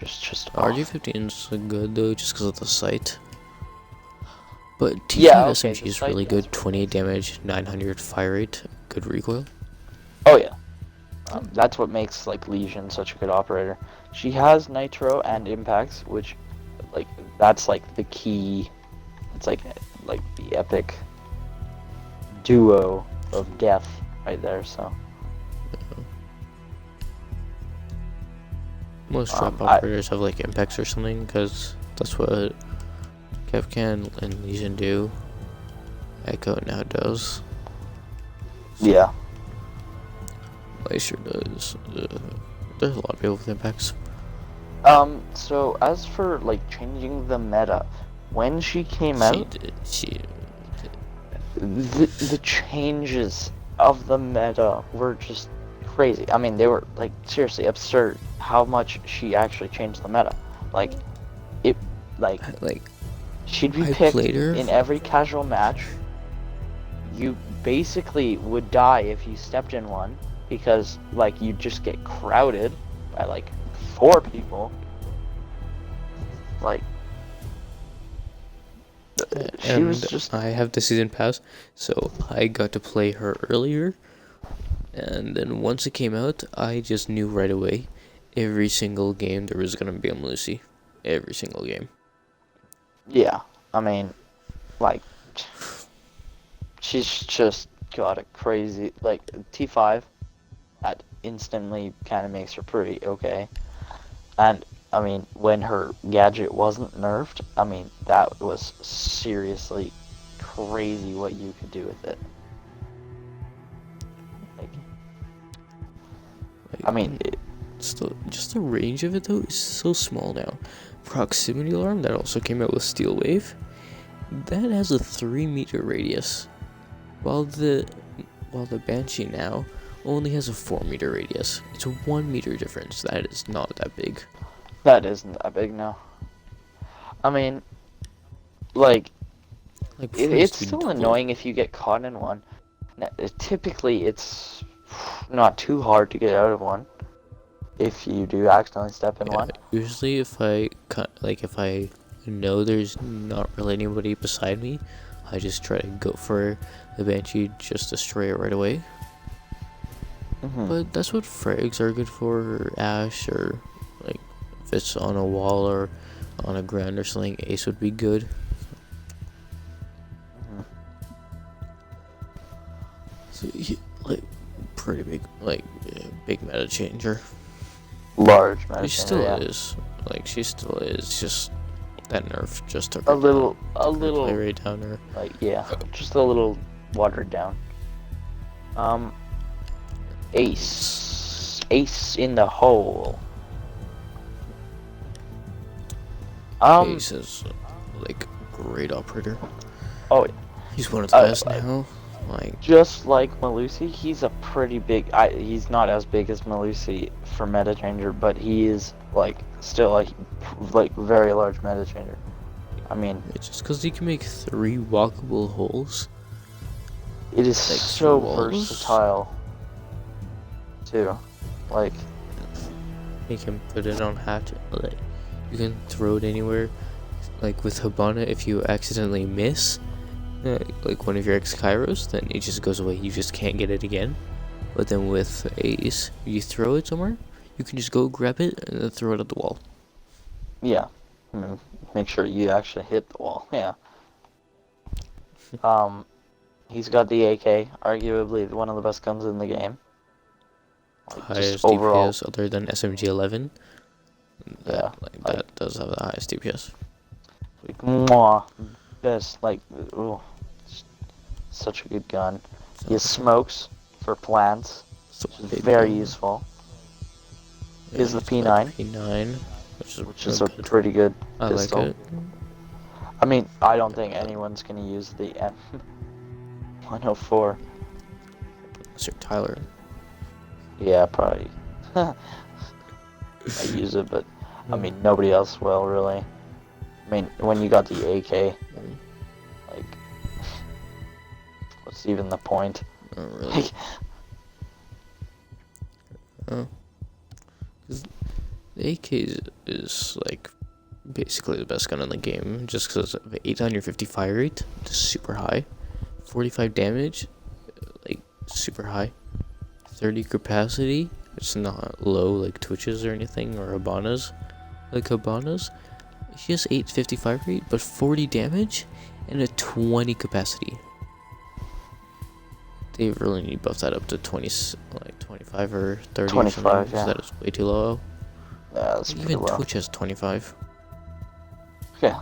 Just off. RG15 is good though, just because of the sight. But T5 Yeah, okay, SMG the is sight really is good. what 28 damage, 900 fire rate, good recoil. Oh yeah. That's what makes like Legion such a good operator. She has nitro and impacts, which, like, that's like the key. It's like the epic duo of death right there. So Most trap operators have like impacts or something, because that's what Kevcan and Legion do. Echo now does. yeah. Glacier does. There's a lot of people with impacts. So as for like changing the meta, when she came out, the changes of the meta were just crazy. I mean, they were like seriously absurd how much she actually changed the meta. Like she'd be picked in every casual match. You basically would die if you stepped in one, because like you'd just get crowded by like 4 people. Like she was just. I have the season pass, so I got to play her earlier. And then once it came out, I just knew right away, every single game there was gonna be a Lucy. Every single game. Yeah, I mean, like, she's just got a crazy, like, T5, that instantly kind of makes her pretty okay. And, I mean, when her gadget wasn't nerfed, I mean, that was seriously crazy what you could do with it. Like I mean, just the range of it though is so small now. Proximity alarm that also came out with Steel Wave, that has a 3-meter radius, while the Banshee now only has a 4-meter radius. It's a 1-meter difference. That is not that big. That isn't that big now. I mean, like it's still annoying if you get caught in one. Typically, it's not too hard to get out of one if you do accidentally step in one. Usually, if I know there's not really anybody beside me, I just try to go for the Banshee just to destroy it right away. But that's what frags are good for, or Ash, or like if it's on a wall or on a ground or something, Ace would be good. So like pretty big, big meta changer. Large meta changer. She still is. Like she still is. Just that nerf just took a little play rate down her. Like just a little watered down. Ace in the hole. Ace is like great operator. Oh yeah. He's one of the best now. Like just like Melusi, he's a pretty big. He's not as big as Melusi for meta changer, but he is like still like very large meta changer. I mean, It's just because you can make 3 walkable holes. it is Like so walls? versatile, too. Like, You can put it on hatch. Like, you can throw it anywhere. Like with Habana, if you accidentally miss, like one of your X-Kairos, then it just goes away. You just can't get it again. But then with Ace, you throw it somewhere, you can just go grab it and then throw it at the wall. yeah. I mean, make sure you actually hit the wall. Yeah. He's got the AK, arguably one of the best guns in the game. Like, Highest just overall, DPS other than SMG-11. yeah. That does have the highest DPS. Like, mwah, best, like, ooh, such a good gun. He has smokes for plants, So which is very useful. He has the P9, P9, which is a pretty good I pistol. like it. I mean, I don't think anyone's gonna use the M104. Sir Tyler. Yeah, probably. I use it, but I mean, nobody else will really. I mean, when you got the AK, like, what's even the point? Not really. Oh. 'Cause the AK is like basically the best gun in the game, just because of 850 fire rate, which is super high, 45 damage, like super high, 30 capacity, it's not low like Twitches or anything, or Habanas, like Habanas. She has 850 fire rate, but 40 damage and a 20 capacity. They really need to buff that up to 20, like 25 or 30 or 25, something, yeah. so that is way too low. Yeah, that's pretty Even low. Twitch has 25. Yeah.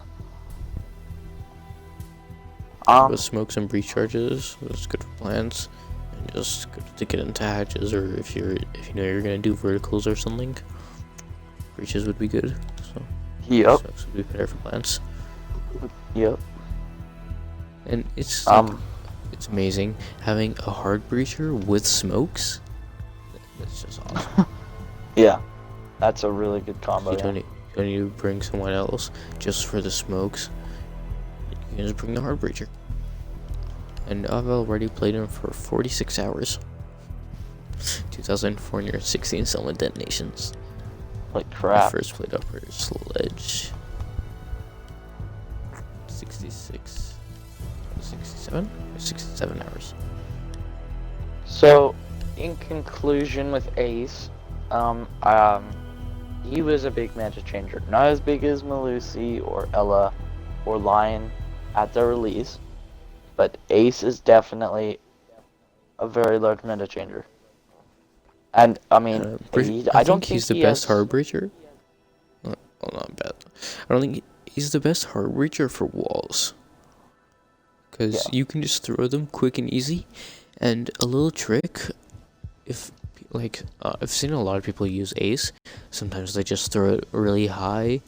With smokes and breach charges, it's good for plants, and just good to get into hatches, or if you know you're gonna do verticals or something, breaches would be good. So Yep. smokes would be better for plants, Yep. and it's like, it's amazing having a hard breacher with smokes. That's just awesome. Yeah. That's a really good combo. You Yeah. don't need to bring someone else just for the smokes. You can just bring the hard breacher. And I've already played him for 46 hours. 2,416 summon detonations. Like I crap. first played Upper Sledge. 66, 67? 67 hours. So, in conclusion with Ace, he was a big meta changer. Not as big as Melusi or Ella or Lion at their release, but Ace is definitely a very large meta changer. And I mean, I don't think he's the he best has... hard breacher. Well, not bad. I don't think he's the best hard breacher for walls. Because you can just throw them quick and easy. And a little trick, if I've seen a lot of people use Ace. Sometimes they just throw it really high,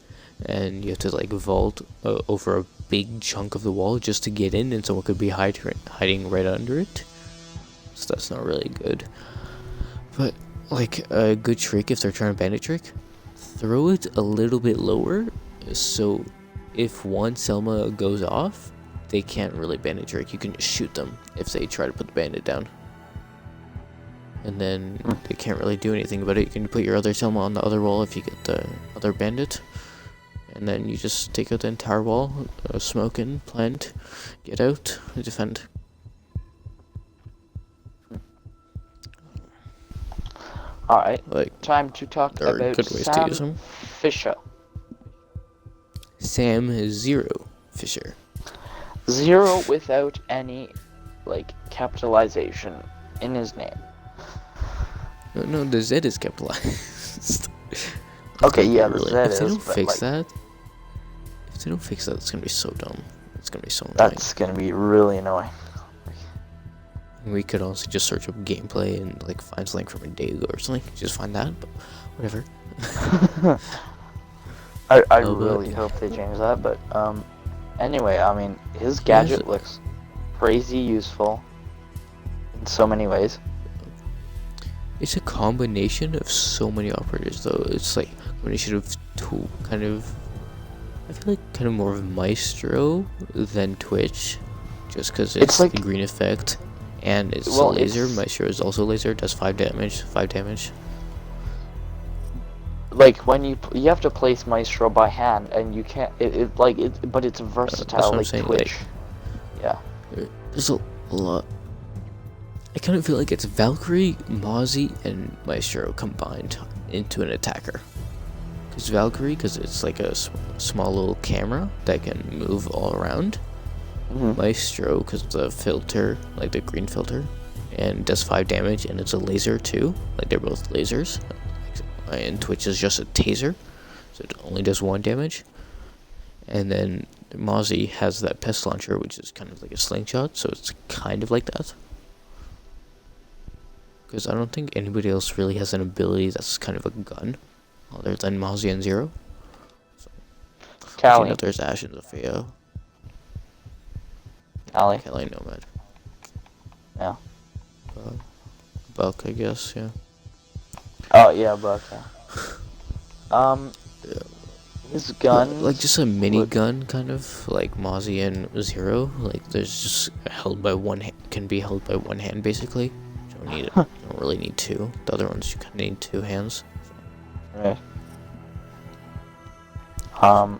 and you have to like vault over a big chunk of the wall just to get in, and someone could be hiding right under it. So that's not really good. But like a good trick, if they're trying to bandit trick, throw it a little bit lower, so if one Selma goes off, they can't really bandit trick. You can just shoot them if they try to put the bandit down. And then they can't really do anything about it. You can put your other Selma on the other wall if you get the other bandit. And then you just take out the entire wall, smoke in, plant, get out, defend. Alright, Like, time to talk there are about good ways to Sam use 'em. Fisher. Sam Zero Fisher. Zero without any, like, capitalization in his name. No, the Z is capitalized. Okay, yeah, the Really, Z if is, they don't but, fix like, that, it's gonna be so dumb. It's gonna be so annoying. that's gonna be really annoying. We could also just search up gameplay and like find something from a day ago or something. Just find that, but whatever. I Oh, but- really hope they change that, but anyway, I mean, his gadget looks crazy useful in so many ways. It's a combination of so many operators, though. It's like a combination of two kind of I feel like kind of more of Maestro than Twitch, just because it's like the green effect, and it's Well, a laser. it's- Maestro is also laser, does 5 damage. 5 damage. like when you have to place Maestro by hand, and you can't. But it's versatile what I'm like saying, Twitch. Yeah. There's a lot. I kind of feel like it's Valkyrie, Mozzie, and Maestro combined into an attacker. Because Valkyrie, because it's like a small little camera that can move all around. Mhm. Maestro, because the filter, like the green filter, and does 5 damage, and it's a laser too. Like they're both lasers. And Twitch is just a taser, so it only does 1 damage. And then Mozzie has that pest launcher, which is kind of like a slingshot, so it's kind of like that. Because I don't think anybody else really has an ability that's kind of a gun, other than Mozzie and Zero. So, Callie. you know, there's Ash and Zofia. Callie. Kelly Nomad. Yeah. Buck, I guess, yeah. Oh yeah, but Yeah. his gun. Like just a mini gun, kind of like Mozzie and Zero. Like there's just held by one can be held by one hand basically. You don't need it. You don't really need two. The other ones you kind of need 2 hands. Right. I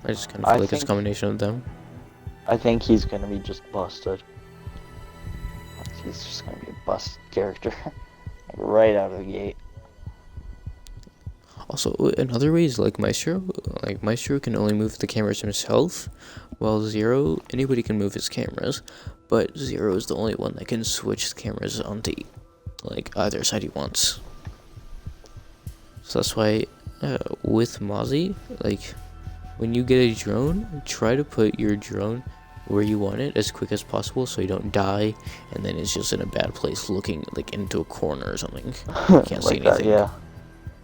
just kind of I feel like it's a think- combination of them. I think he's gonna be just busted. He's just gonna be a bust character, right out of the gate. Also, another way is like Maestro. Like Maestro can only move the cameras himself, while Zero, anybody can move his cameras, but Zero is the only one that can switch the cameras onto like either side he wants. So that's why with Mozzie, like when you get a drone, try to put your drone where you want it as quick as possible so you don't die and then it's just in a bad place looking like into a corner or something. You can't see Like that, anything. yeah.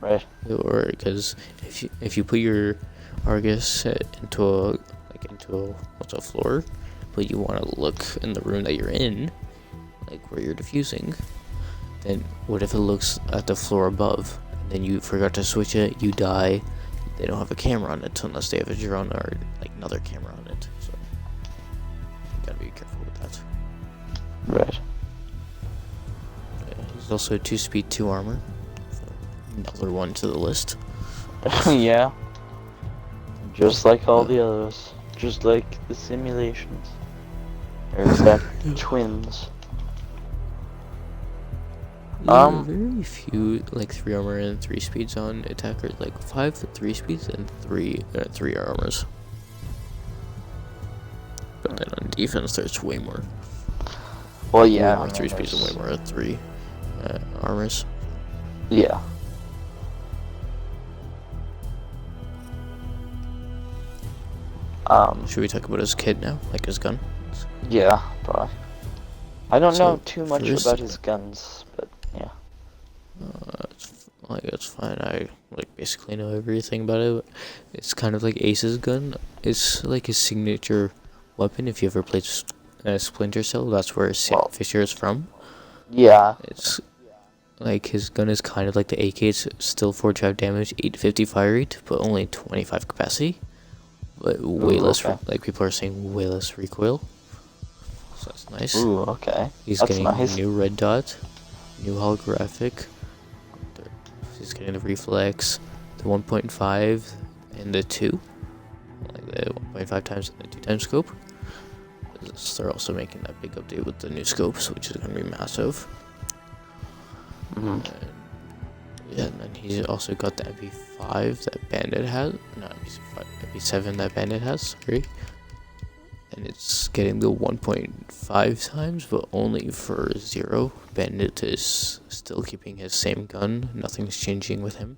Right. Or because if you put your Argus into a floor, but you want to look in the room that you're in, like where you're diffusing, then what if it looks at the floor above? And then you forgot to switch it, you die. They don't have a camera on it unless they have a drone or like another camera on it. So you gotta be careful with that. Right. He's also 2 speed, 2 armor. So another one to the list. Yeah. Just like all the others. Just like the simulations. There's that twins. There are very few like 3 armor and 3 speeds on attackers. Like 5 3 speeds and 3 armors. But then on defense, there's way more. Well, yeah. Way more 3 speeds and way more 3 armors. Yeah. Should we talk about his kid now, like his gun? Yeah, probably. I don't So, know too much first- about his guns, but yeah. It's fine. I like basically know everything about it. It's kind of like Ace's gun. It's like his signature weapon. If you ever played Splinter Cell, that's where Sam Well- Fisher is from. Yeah. It's like his gun is kind of like the AK. It's still 45 damage, 850 fire rate, but only 25 capacity. But way less. okay. Like people are saying, way less recoil. So that's nice. Ooh, okay. He's That's getting nice. new red dot, new holographic. He's getting the reflex, the 1.5 and the 2, like the 1.5 times and the 2 times scope. They're also making that big update with the new scopes, which is going to be massive. Mhm. Yeah, and then he's also got the MP5 that Bandit has. No, MP7 that Bandit has, sorry. And it's getting the 1.5 times, but only for Zero. Bandit is still keeping his same gun. Nothing's changing with him.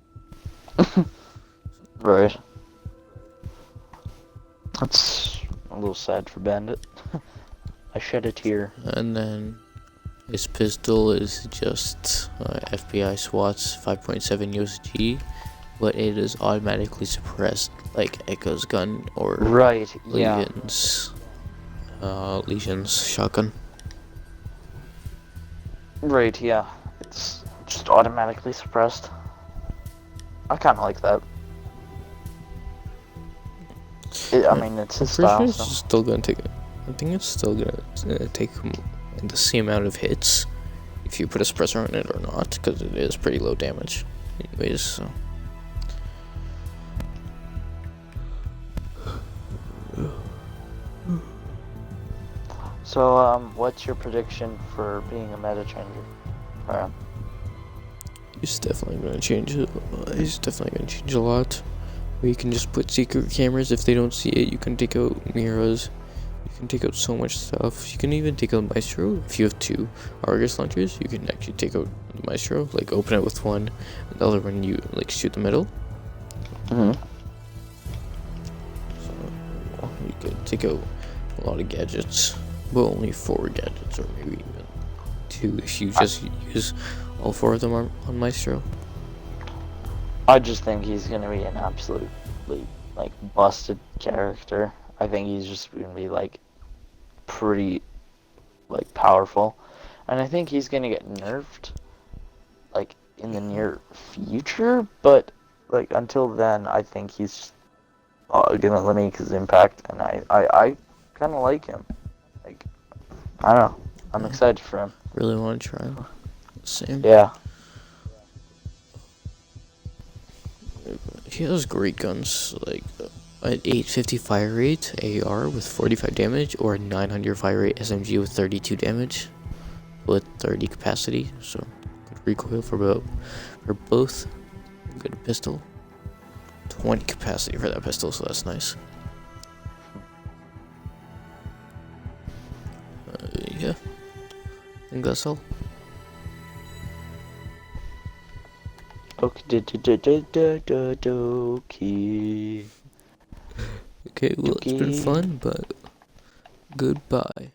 Right. That's a little sad for Bandit. I shed a tear. And then his pistol is just FBI SWAT's 5.7 USG, but it is automatically suppressed like Echo's gun or Right, yeah. Legion's shotgun. Right, yeah. It's just automatically suppressed. I kinda like that. I mean, it's his Pretty sure style, it's so. still gonna take. I think it's still gonna take the same amount of hits if you put a suppressor on it or not, because it is pretty low damage. Anyways, so. So, what's your prediction for being a meta changer? Alright. It's definitely gonna change. It's definitely gonna change a lot. Where you can just put secret cameras if they don't see it. You can take out mirrors. You can take out so much stuff. You can even take out Maestro. If you have two Argus launchers, you can actually take out the Maestro. Like open it with one, and the other one you like shoot the middle. Mm-hmm. So you can take out a lot of gadgets. Well, only 4 gadgets, or maybe even 2 if you just use all 4 of them on Maestro. I just think he's gonna be an absolutely, like, busted character. I think he's just gonna be, like, pretty, like, powerful. And I think he's gonna get nerfed, like, in the near future, but, like, until then, I think he's gonna limit his impact, and I kind of like him. Like, I don't know. I'm excited for him. Really want to try him. Same. Yeah. He has great guns, like an 850 fire rate AR with 45 damage, or a 900 fire rate SMG with 32 damage, with 30 capacity. So good recoil for both. Good pistol. 20 capacity for that pistol, so that's nice. Yeah, I think that's all. Okay. Okay, well, it's been fun, but goodbye.